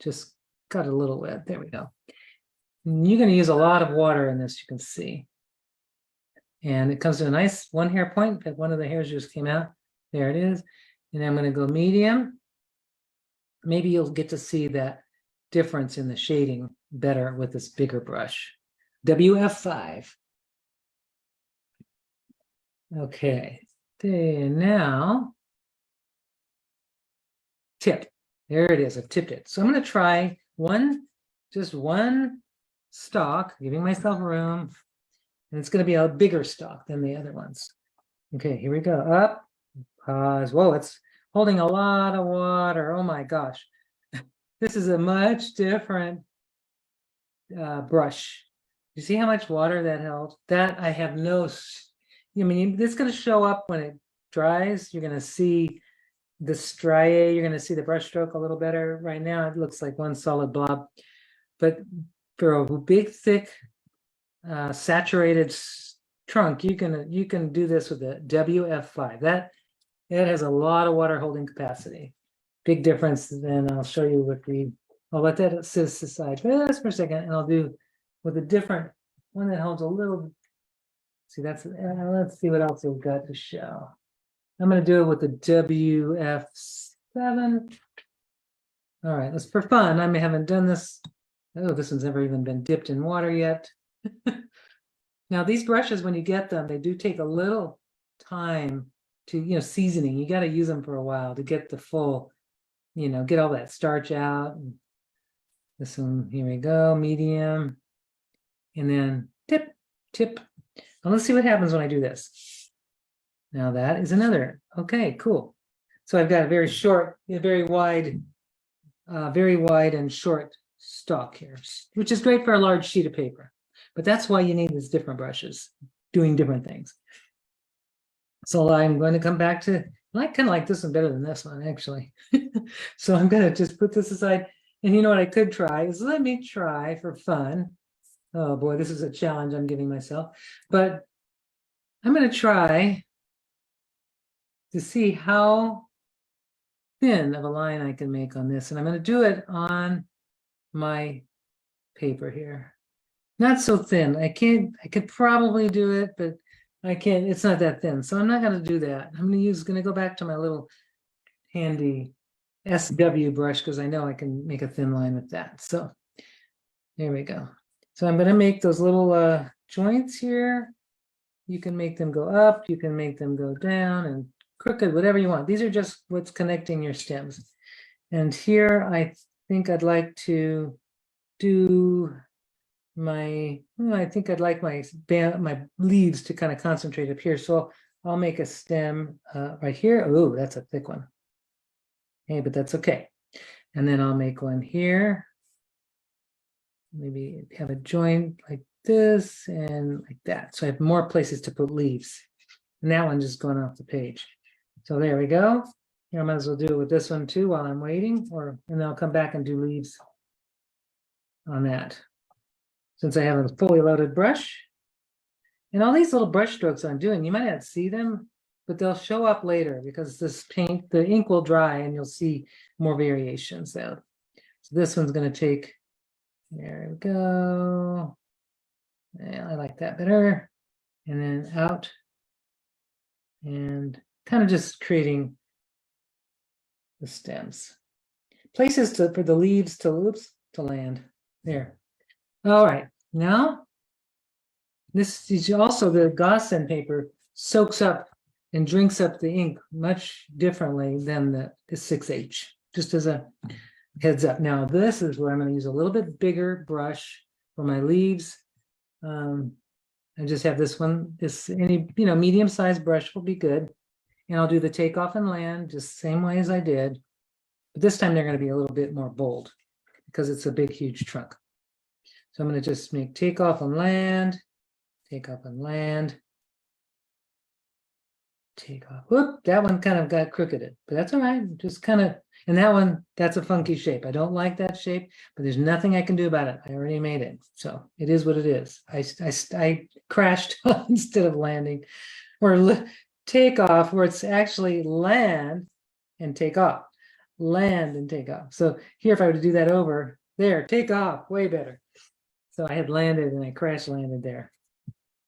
Speaker 1: just got a little wet. There we go. And you're going to use a lot of water in this, you can see. And it comes to a nice one hair point. In fact, one of the hairs just came out. There it is. And I'm going to go medium. Maybe you'll get to see that difference in the shading better with this bigger brush. WF5. Okay. Now, tip. There it is. I've tipped it. So I'm going to try just one stalk, giving myself room. And it's going to be a bigger stalk than the other ones. Okay, here we go. Up, pause. Whoa, it's holding a lot of water. Oh my gosh. This is a much different brush. You see how much water that held? That I have this is going to show up when it dries. You're going to see the striae. You're going to see the brush stroke a little better. Right now, it looks like one solid blob. But for a big, thick, saturated trunk, you can do this with a WF5. That has a lot of water holding capacity. Big difference. Then I'll show you I'll let that sit aside just for a second, and I'll do with a different one that holds a little. See, let's see what else we've got to show. I'm going to do it with the WF7. All right, let's for fun. I haven't done this. Oh, this one's never even been dipped in water yet. Now, these brushes, when you get them, they do take a little time to, seasoning. You got to use them for a while to get the full, get all that starch out. And this one, here we go, medium. And then tip. Now let's see what happens when I do this. Now that is another. Okay, cool. So I've got a very wide and short stalk here, which is great for a large sheet of paper. But that's why you need these different brushes doing different things. So I'm going to come back to, I kind of like this one better than this one, actually. So I'm going to just put this aside. And you know what I could try is let me try for fun Oh boy, this is a challenge I'm giving myself, but I'm going to try to see how thin of a line I can make on this. And I'm going to do it on my paper here. Not so thin. I could probably do it, but I can't, it's not that thin. So I'm not going to do that. I'm going to go back to my little handy SW brush because I know I can make a thin line with that. So there we go. So I'm going to make those little joints here. You can make them go up, you can make them go down and crooked, whatever you want. These are just what's connecting your stems. And here I think I'd like to do my, I think I'd like my leaves to kind of concentrate up here. So I'll make a stem right here. Oh, that's a thick one. Hey, but that's okay. And then I'll make one here. Maybe have a joint like this and like that. So I have more places to put leaves. And that one just going off the page. So there we go. I might as well do it with this one too while I'm waiting, and then I'll come back and do leaves on that. Since I have a fully loaded brush. And all these little brush strokes I'm doing, you might not see them, but they'll show up later because this paint, the ink will dry and you'll see more variations there. So this one's going to take, there we go. Yeah, I like that better. And then out and kind of just creating the stems. Places for the leaves to land. There. All right. Now, this is also the Gaussian paper soaks up and drinks up the ink much differently than the 6H, just as a heads up. Now, this is where I'm going to use a little bit bigger brush for my leaves. I just have this one, any medium-sized brush will be good. And I'll do the takeoff and land just the same way as I did. But this time they're going to be a little bit more bold because it's a big, huge trunk. So I'm going to just make takeoff and land, takeoff and land, takeoff. Whoop, that one kind of got crooked, but that's all right. Just kind of, and that one, that's a funky shape. I don't like that shape, but there's nothing I can do about it. I already made it. So it is what it is. I crashed instead of landing, or take off, where it's actually land and take off, land and take off. So here, if I were to do that over there, take off, way better. So I had landed and I crash landed there.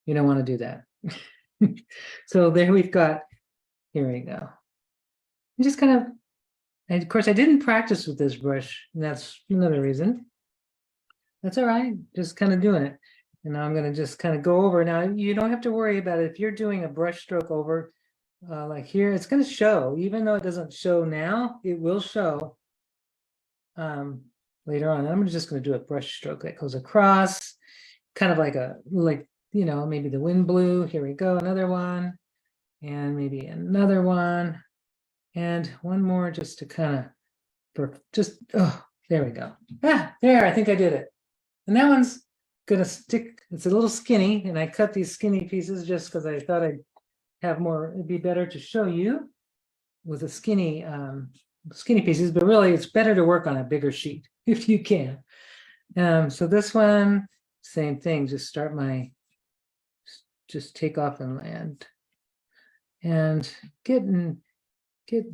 Speaker 1: You don't want to do that. So there we've got, here we go. And just kind of, and of course I didn't practice with this brush, and that's another reason. That's all right, just kind of doing it. And now I'm going to just kind of go over. Now you don't have to worry about it. If you're doing a brush stroke over like here, it's going to show, even though it doesn't show now, it will show later on. I'm just going to do a brush stroke that goes across, kind of like maybe the wind blew. Here we go, another one, and maybe another one, and one more just to kind of, there we go. There, I think I did it. And that one's gonna stick, it's a little skinny, and I cut these skinny pieces just because I thought I'd have more, it'd be better to show you with the skinny pieces, but really it's better to work on a bigger sheet if you can. So this one, same thing, just take off and land and get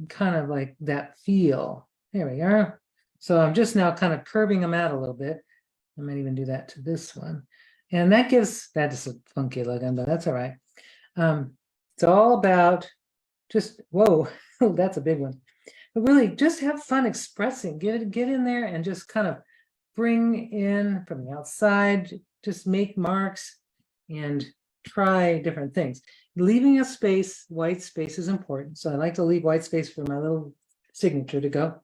Speaker 1: kind of like that feel. There we are. So I'm just now kind of curving them out a little bit. I might even do that to this one. And that is a funky looking, but that's all right. It's all about just, whoa, that's a big one. But really just have fun expressing, get in there and just kind of bring in from the outside, just make marks and try different things. Leaving a space, white space is important. So I like to leave white space for my little signature to go.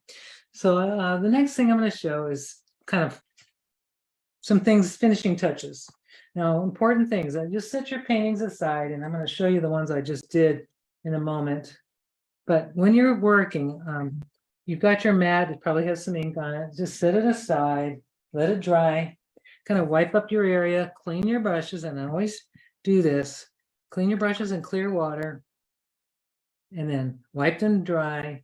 Speaker 1: So the next thing I'm going to show is kind of some things, finishing touches. Now, important things, just set your paintings aside, and I'm going to show you the ones I just did in a moment. But when you're working, you've got your mat, it probably has some ink on it. Just set it aside, let it dry, kind of wipe up your area, clean your brushes, and I always do this. Clean your brushes in clear water, and then wipe them dry,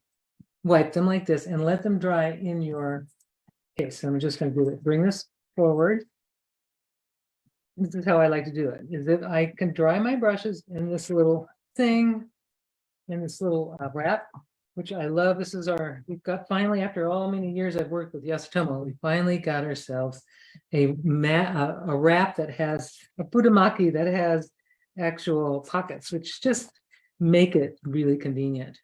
Speaker 1: wipe them like this, and let them dry in your case. So I'm just going to do it. Bring this forward. this is how I like to do it, is that I can dry my brushes in this little thing, in this little wrap, which I love. This is we've got finally, after all many years I've worked with Yasutomo, we finally got ourselves a wrap that has a futamaki that has actual pockets, which just make it really convenient.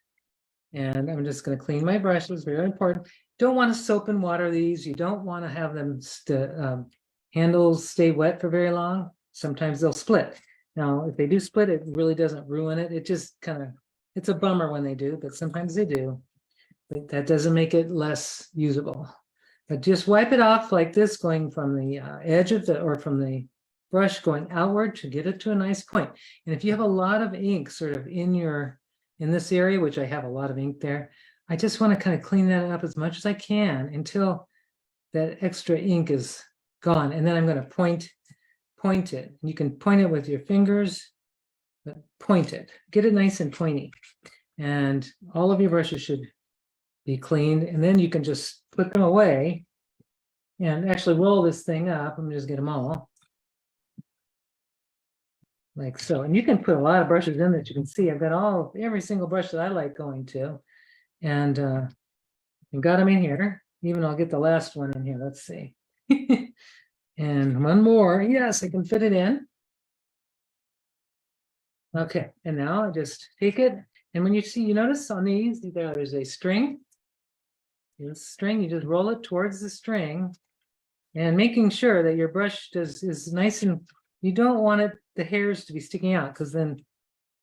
Speaker 1: And I'm just going to clean my brushes, very important. Don't want to soap and water these. You don't want to have them handles stay wet for very long. Sometimes they'll split. Now, if they do split, it really doesn't ruin it. It just kind of, it's a bummer when they do, but sometimes they do. But that doesn't make it less usable. But just wipe it off like this, going from the edge of or from the brush going outward to get it to a nice point. And if you have a lot of ink sort of in this area, which I have a lot of ink there, I just want to kind of clean that up as much as I can until that extra ink is gone. And then I'm going to point it. You can point it with your fingers, but point it. Get it nice and pointy. And all of your brushes should be cleaned. And then you can just put them away and actually roll this thing up. Let me just get them all. Like so. And you can put a lot of brushes in that you can see. I've got every single brush that I like going to. And got them in here. Even I'll get the last one in here. Let's see. And one more. Yes, I can fit it in. Okay, and now I just take it. And when you notice on these, there's a string. This string, you just roll it towards the string and making sure that your brush is nice, and you don't want the hairs to be sticking out, because then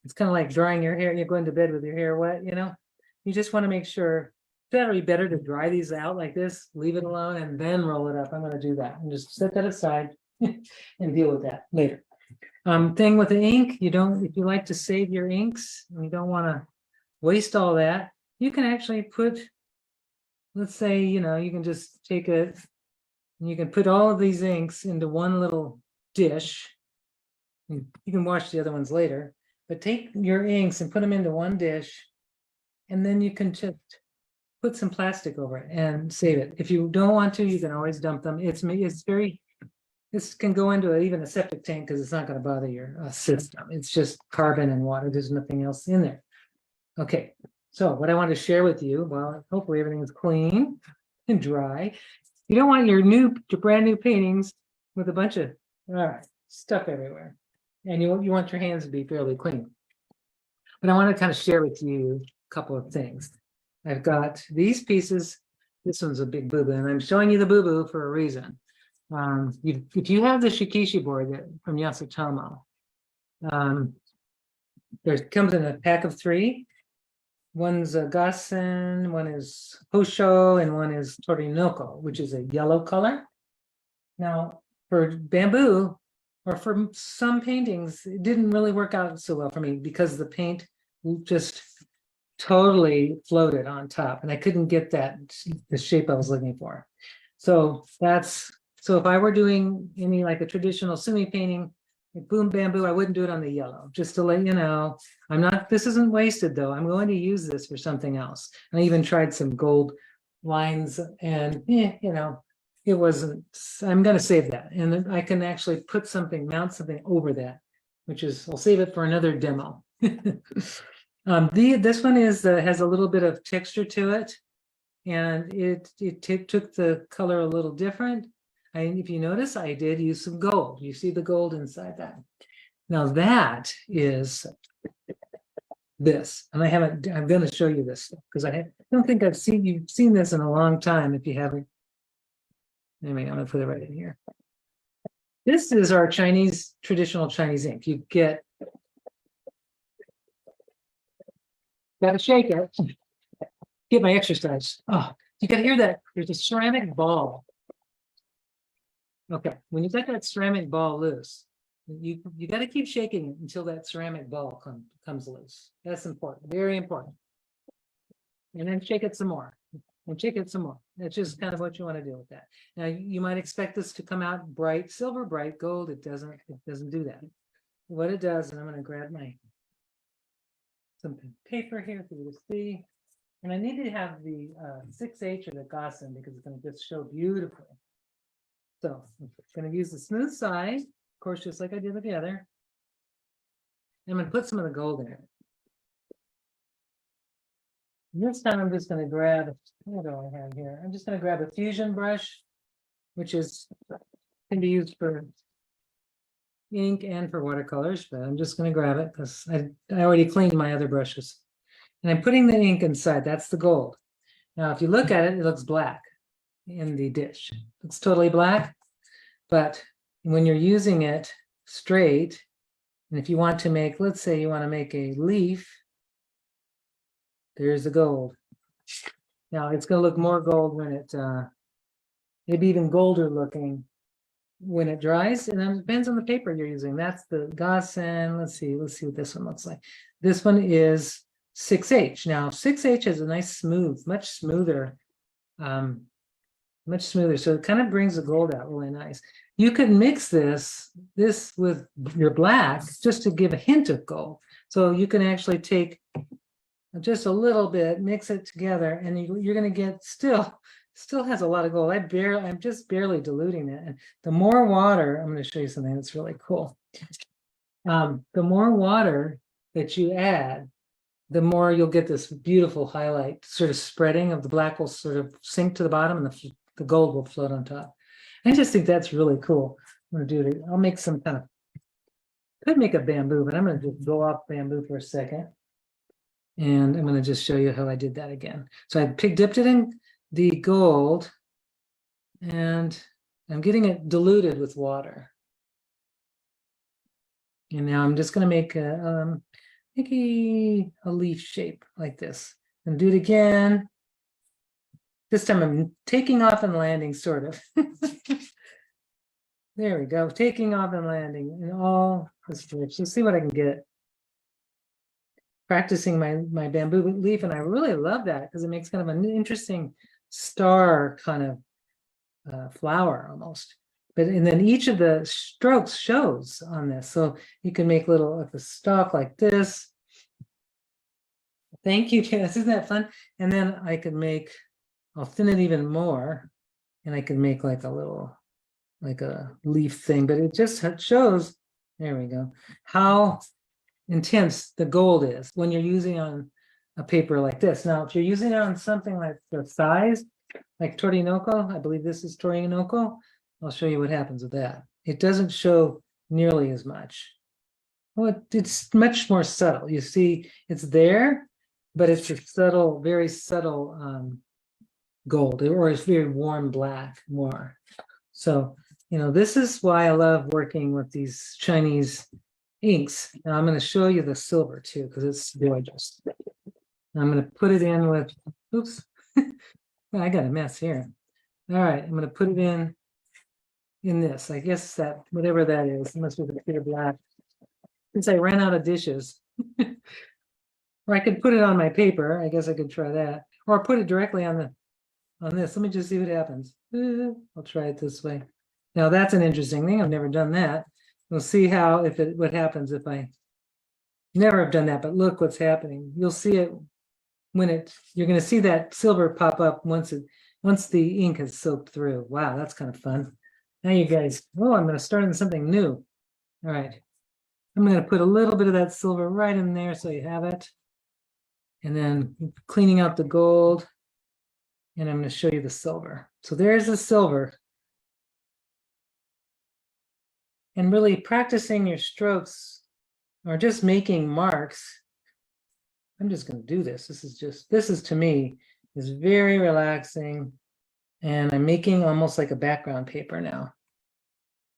Speaker 1: it's kind of like drying your hair. You're going to bed with your hair wet, You just want to make sure. That'll be better to dry these out like this, leave it alone, and then roll it up. I'm going to do that and just set that aside and deal with that later. Thing with the ink, if you like to save your inks, and you don't want to waste all that, you can actually put, let's say, you can just take it and you can put all of these inks into one little dish. You can wash the other ones later, but take your inks and put them into one dish, and then you can just put some plastic over it and save it. If you don't want to, you can always dump them. This can go into even a septic tank, because it's not going to bother your system. It's just carbon and water. There's nothing else in there. Okay, so what I want to share with you, well, hopefully everything is clean and dry. You don't want your brand new paintings with a bunch of stuff everywhere. And you want your hands to be fairly clean. But I want to kind of share with you a couple of things. I've got these pieces. This one's a big boo-boo, and I'm showing you the boo-boo for a reason. If you have the shikishi board from Yasutomo, there comes in a pack of 3. One's a gassen, one is hosho, and one is torinoko, which is a yellow color. Now, for bamboo, or for some paintings, it didn't really work out so well for me, because the paint just totally floated on top, and I couldn't get the shape I was looking for. So if I were doing any like a traditional Sumi painting, boom bamboo, I wouldn't do it on the yellow, just to let you know. This isn't wasted though. I'm going to use this for something else. And I even tried some gold lines, and it wasn't. I'm going to save that, and I can actually mount something over that, I'll save it for another demo. This one has a little bit of texture to it, and it took the color a little different. If you notice, I did use some gold. You see the gold inside that. Now that is this, and I'm going to show you this because I don't think you've seen this in a long time. If you haven't, anyway, I'm going to put it right in here. This is our traditional Chinese ink. You gotta shake it. Get my exercise. Oh, you can hear that. There's a ceramic ball. Okay, when you get that ceramic ball loose, you got to keep shaking it until that ceramic ball comes loose. That's important, very important. And then shake it some more, and shake it some more. That's just kind of what you want to do with that. Now you might expect this to come out bright silver, bright gold. It doesn't do that. What it does, and I'm going to grab some paper here for you to see. And I need to have the 6H or the gassen, because it's going to just show beautifully. So I'm going to use the smooth side, course, just like I did with the other. I'm going to put some of the gold in it. And this time I'm just going to grab, what do I have here? I'm just going to grab a fusion brush, which can be used for ink and for watercolors, but I'm just going to grab it because I already cleaned my other brushes. And I'm putting the ink inside. That's the gold. Now, if you look at it, it looks black in the dish. It's totally black, but when you're using it straight, and if you want to make, let's say you want to make a leaf, there's the gold. Now it's going to look more gold when it, maybe even golder looking when it dries, and then it depends on the paper you're using. That's the Gossen. Let's see what this one looks like. This one is 6H. Now 6H is a nice smooth, much smoother. So it kind of brings the gold out really nice. You could mix this with your black just to give a hint of gold. So you can actually take just a little bit, mix it together, and you're going to get still has a lot of gold. I'm just barely diluting it. And the more water, I'm going to show you something that's really cool. The more water that you add, the more you'll get this beautiful highlight sort of spreading of the black will sort of sink to the bottom and the gold will float on top. I just think that's really cool. I'm going to do it. I'll make some kind of, could make a bamboo, but I'm going to just go off bamboo for a second. And I'm going to just show you how I did that again. So I dipped it in the gold and I'm getting it diluted with water. And now I'm just going to make a leaf shape like this and do it again. This time I'm taking off and landing, sort of. There we go, taking off and landing in all the strips. Let's see what I can get. Practicing my bamboo leaf, and I really love that because it makes kind of an interesting star kind of flower almost. And then each of the strokes shows on this, so you can make little like a stalk like this. Thank you, Janice. Isn't that fun? And then I could make, I'll thin it even more, and I can make like a little, like a leaf thing. But it just shows. There we go. How intense the gold is when you're using on a paper like this. Now, if you're using it on something like the size, like Torinoko, I believe this is Torinoko, I'll show you what happens with that. It doesn't show nearly as much. Well, it's much more subtle. You see, it's there, but it's a subtle, very subtle gold, or it's very warm black more. So, this is why I love working with these Chinese inks. Now I'm going to show you the silver too, because it's gorgeous. I'm going to put it in with, oops, I got a mess here. All right, I'm going to put it in this. I guess that, whatever that is, it must be the clear black. Since I ran out of dishes. Or I could put it on my paper. I guess I could try that. Or put it directly on this. Let me just see what happens. I'll try it this way. Now that's an interesting thing. I've never done that. We'll see what happens if I never have done that, but look what's happening. You'll see it when you're going to see that silver pop up once the ink has soaked through. Wow, that's kind of fun. Now you guys, I'm going to start on something new. All right. I'm going to put a little bit of that silver right in there so you have it. And then cleaning out the gold. And I'm going to show you the silver. So there's the silver. And really practicing your strokes or just making marks. I'm just going to do this. This is to me is very relaxing. And I'm making almost like a background paper now.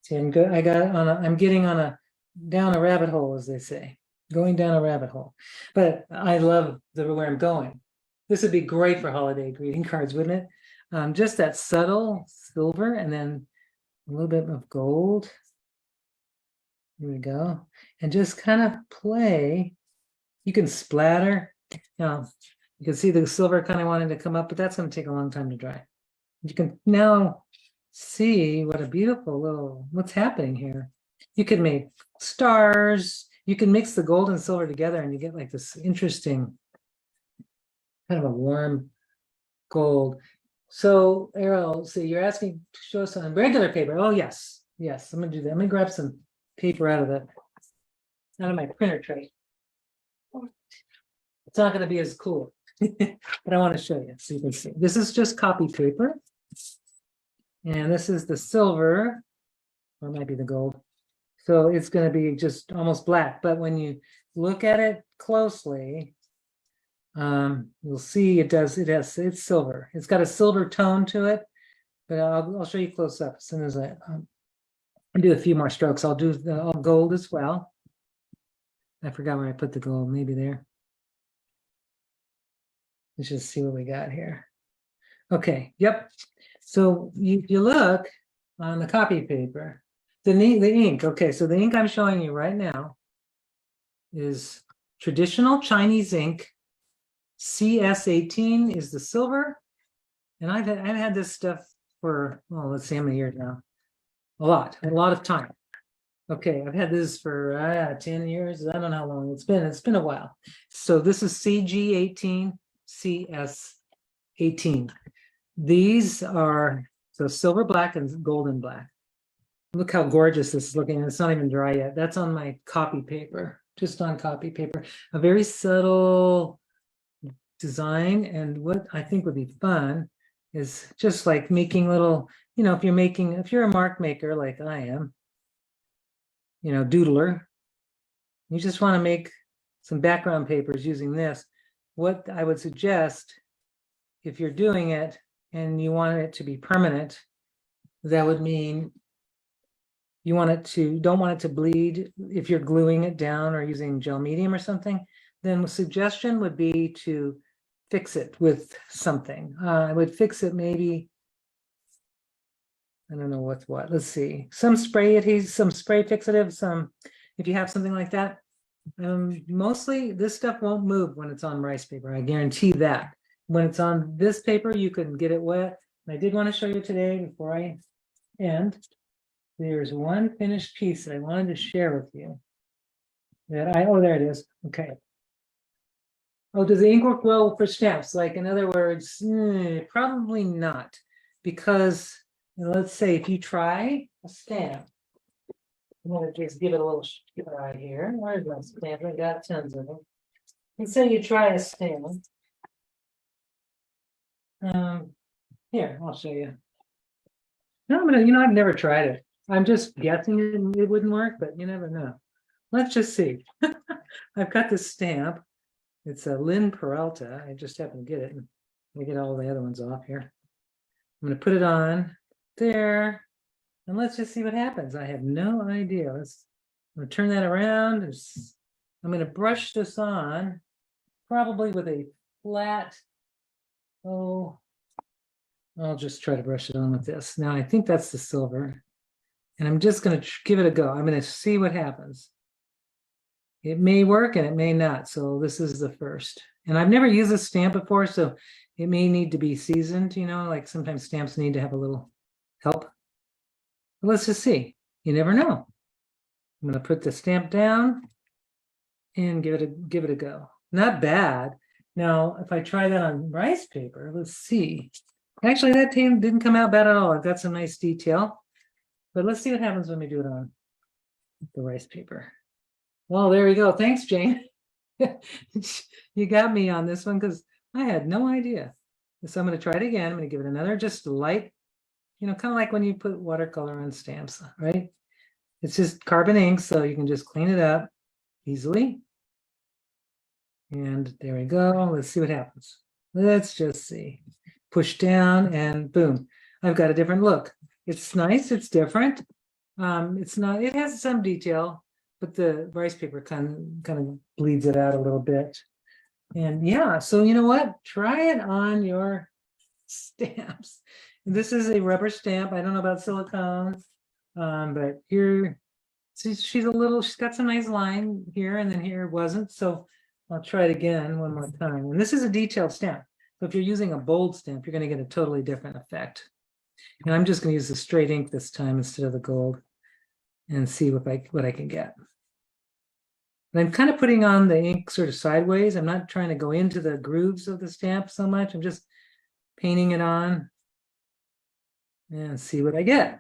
Speaker 1: See, I'm getting down a rabbit hole, as they say, going down a rabbit hole. But I love where I'm going. This would be great for holiday greeting cards, wouldn't it? Just that subtle silver and then a little bit of gold. Here we go. And just kind of play. You can splatter. Now, you can see the silver kind of wanting to come up, but that's going to take a long time to dry. You can now see what a beautiful what's happening here. You can make stars. You can mix the gold and silver together and you get like this interesting kind of a warm gold. So Errol, so you're asking to show us on regular paper. Oh, yes. Yes, I'm going to do that. I'm going to grab some paper out of my printer tray. It's not going to be as cool, but I want to show you so you can see. This is just copy paper. And this is the silver, or it might be the gold. So it's going to be just almost black. But when you look at it closely, you'll see it's silver. It's got a silver tone to it, but I'll show you close up as soon as I do a few more strokes. I'll do the gold as well. I forgot where I put the gold, maybe there. Let's just see what we got here. Okay, yep. So you look on the copy paper, the ink. Okay, so the ink I'm showing you right now is traditional Chinese ink. CS18 is the silver, and I've had this stuff for, well, let's see how many years now. A lot of time. Okay, I've had this for 10 years. I don't know how long it's been. It's been a while. So this is CG18, CS18. These are so silver black and golden black. Look how gorgeous this is looking. It's not even dry yet. That's on my copy paper, just on copy paper. A very subtle design. And what I think would be fun is just like making little, if you're a mark maker like I am, doodler, you just want to make some background papers using this. What I would suggest, if you're doing it and you want it to be permanent, that would mean you don't want it to bleed. If you're gluing it down or using gel medium or something, then the suggestion would be to fix it with something. I would fix it maybe, I don't know what's what. Let's see. Some spray adhesive, some spray fixative, if you have something like that. Mostly this stuff won't move when it's on rice paper. I guarantee that. When it's on this paper, you can get it wet. And I did want to show you today before I end. There's one finished piece that I wanted to share with you. Oh, there it is. Okay. Oh, does the ink work well for stamps? Like, in other words, probably not. Because let's say if you try a stamp, I'm going to just give it a little try here. Where's my stamp? I got tons of them. Let's say you try a stamp. Here, I'll show you. No, I've never tried it. I'm just guessing it wouldn't work, but you never know. Let's just see. I've got this stamp. It's a Lynn Peralta. I just happened to get it. Let me get all the other ones off here. I'm going to put it on there. And let's just see what happens. I have no idea. I'm going to turn that around. I'm going to brush this on, probably with a flat, I'll just try to brush it on with this. Now, I think that's the silver. And I'm just going to give it a go. I'm going to see what happens. It may work and it may not. So this is the first. And I've never used this stamp before, so it may need to be seasoned, like sometimes stamps need to have a little help. Let's just see. You never know. I'm going to put the stamp down and give it a go. Not bad. Now, if I try that on rice paper, let's see. Actually, that didn't come out bad at all. I've got some nice detail. But let's see what happens when we do it on the rice paper. Well, there we go. Thanks, Jane. You got me on this one because I had no idea. So I'm going to try it again. I'm going to give it another just light, kind of like when you put watercolor on stamps, right? It's just carbon ink, so you can just clean it up easily. And there we go. Let's see what happens. Let's just see. Push down and boom. I've got a different look. It's nice. It's different. It has some detail, but the rice paper kind of bleeds it out a little bit. And yeah, so you know what? Try it on your stamps. This is a rubber stamp. I don't know about silicone, but here, she's got some nice line here, and then here it wasn't. So I'll try it again one more time. And this is a detailed stamp. So if you're using a bold stamp, you're going to get a totally different effect. And I'm just going to use the straight ink this time instead of the gold and see what I can get. And I'm kind of putting on the ink sort of sideways. I'm not trying to go into the grooves of the stamp so much. I'm just painting it on and see what I get.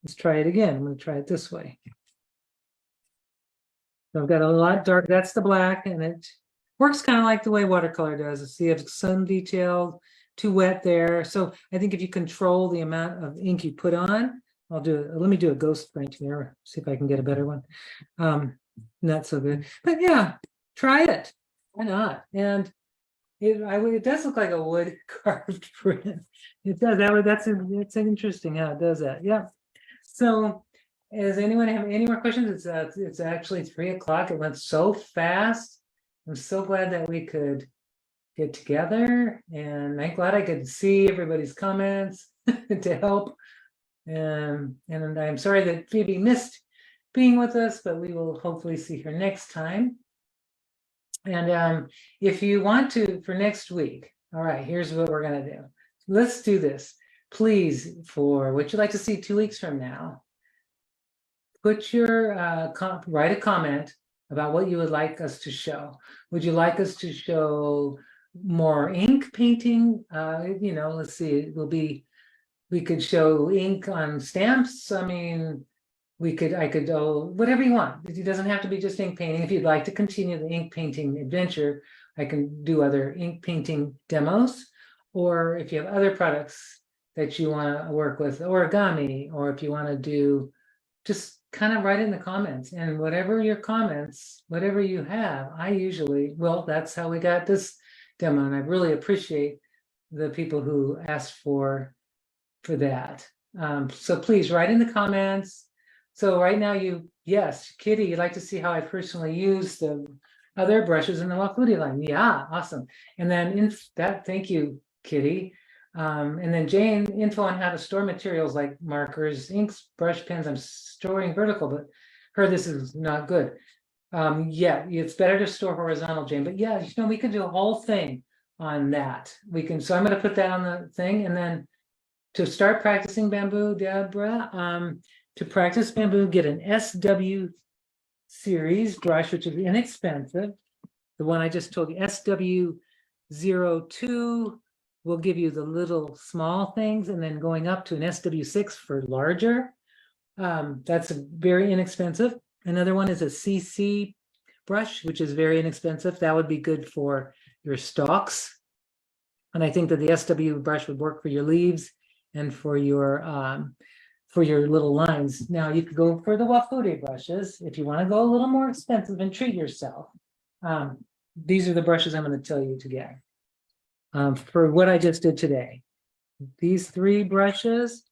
Speaker 1: Let's try it again. I'm going to try it this way. So I've got a lot dark, that's the black, and it works kind of like the way watercolor does. So you have some detail, too wet there. So I think if you control the amount of ink you put on, let me do a ghost print here, see if I can get a better one. Not so good, but yeah, try it. Why not? And it does look like a wood carved print. It does. That's interesting how it does that. Yeah. So, does anyone have any more questions? It's actually 3 o'clock. It went so fast. I'm so glad that we could get together, and I'm glad I could see everybody's comments to help. And I'm sorry that Phoebe missed being with us, but we will hopefully see her next time. And if you want to, for next week, all right, here's what we're going to do. Let's do this. Please, for what you'd like to see 2 weeks from now, put your, write a comment about what you would like us to show. Would you like us to show more ink painting? Let's see, we could show ink on stamps. I mean, I could do whatever you want. It doesn't have to be just ink painting. If you'd like to continue the ink painting adventure, I can do other ink painting demos. Or if you have other products that you want to work with, origami, or if you want to do, just kind of write in the comments. And whatever your comments, whatever you have, that's how we got this demo. And I really appreciate the people who asked for that. So please write in the comments. So right now yes, Kitty, you'd like to see how I personally use the other brushes in the Wafudi line. Yeah, awesome. And then thank you, Kitty. And then Jane, info on how to store materials like markers, inks, brush pens. I'm storing vertical, but heard this is not good. Yeah, it's better to store horizontal, Jane. But yeah, we could do a whole thing on that. So I'm going to put that on the thing. And then to start practicing bamboo, Deborah, to practice bamboo, get an SW series brush, which is inexpensive. The one I just told you, SW02 will give you the little small things, and then going up to an SW6 for larger. That's very inexpensive. Another one is a CC brush, which is very inexpensive. That would be good for your stalks. And I think that the SW brush would work for your leaves and for your little lines. Now you could go for the Wafudi brushes if you want to go a little more expensive and treat yourself. These are the brushes I'm going to tell you to get for what I just did today. These 3 brushes,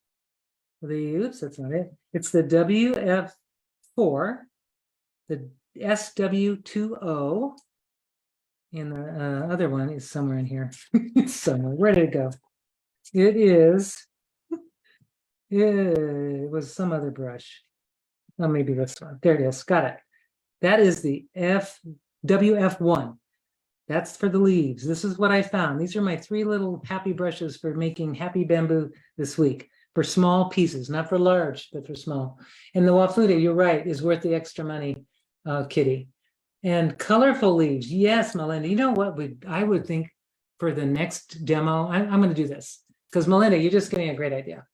Speaker 1: that's not it. It's the WF4, the SW20, and the other one is somewhere in here. Somewhere. Where did it go? It was some other brush. Oh, maybe this one. There it is. Got it. That is the WF1. That's for the leaves. This is what I found. These are my 3 little happy brushes for making happy bamboo this week, for small pieces, not for large, but for small. And the Wafudi, you're right, is worth the extra money, Kitty. And colorful leaves. Yes, Melinda. You know what I would think for the next demo? I'm going to do this because Melinda, you're just getting a great idea.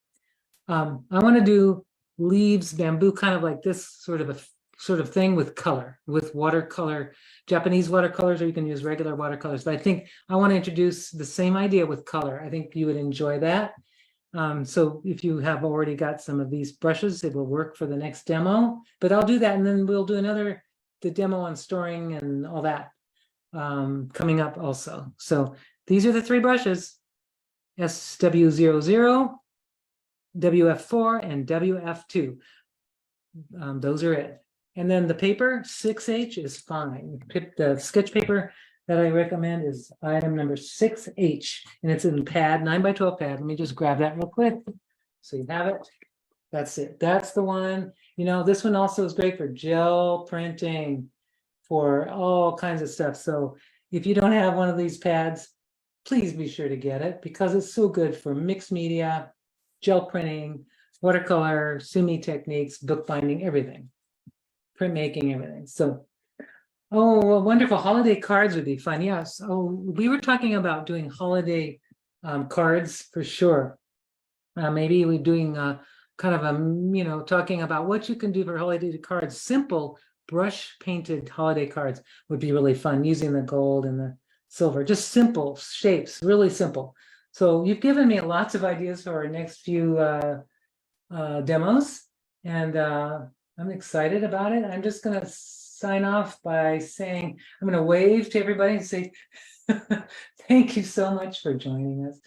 Speaker 1: I want to do leaves, bamboo, kind of like this sort of thing with color, with watercolor, Japanese watercolors, or you can use regular watercolors. But I think I want to introduce the same idea with color. I think you would enjoy that. So if you have already got some of these brushes, it will work for the next demo. But I'll do that, and then we'll do the demo on storing and all that coming up also. So these are the 3 brushes: SW00, WF4, and WF2. Those are it. And then the paper, 6H is fine. The sketch paper that I recommend is item number 6H, and it's in pad, 9x12 pad. Let me just grab that real quick so you have it. That's it. That's the one. This one also is great for gel printing, for all kinds of stuff. So if you don't have one of these pads, please be sure to get it, because it's so good for mixed media, gel printing, watercolor, Sumi techniques, bookbinding, everything, printmaking, everything. So, well, wonderful. Holiday cards would be fun. Yes. Oh, we were talking about doing holiday cards for sure. Maybe we're doing kind of talking about what you can do for holiday cards, simple brush painted holiday cards would be really fun, using the gold and the silver, just simple shapes, really simple. So you've given me lots of ideas for our next few demos, and I'm excited about it. I'm just going to sign off by saying, I'm going to wave to everybody and say, thank you so much for joining us.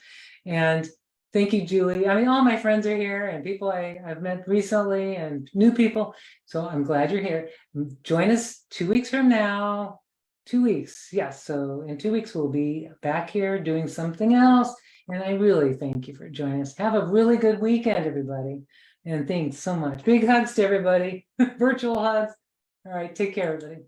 Speaker 1: And thank you, Julie. I mean, all my friends are here and people I've met recently and new people. So I'm glad you're here. Join us 2 weeks from now. 2 weeks. Yes. So in 2 weeks, we'll be back here doing something else. And I really thank you for joining us. Have a really good weekend, everybody. And thanks so much. Big hugs to everybody. Virtual hugs. All right. Take care, everybody.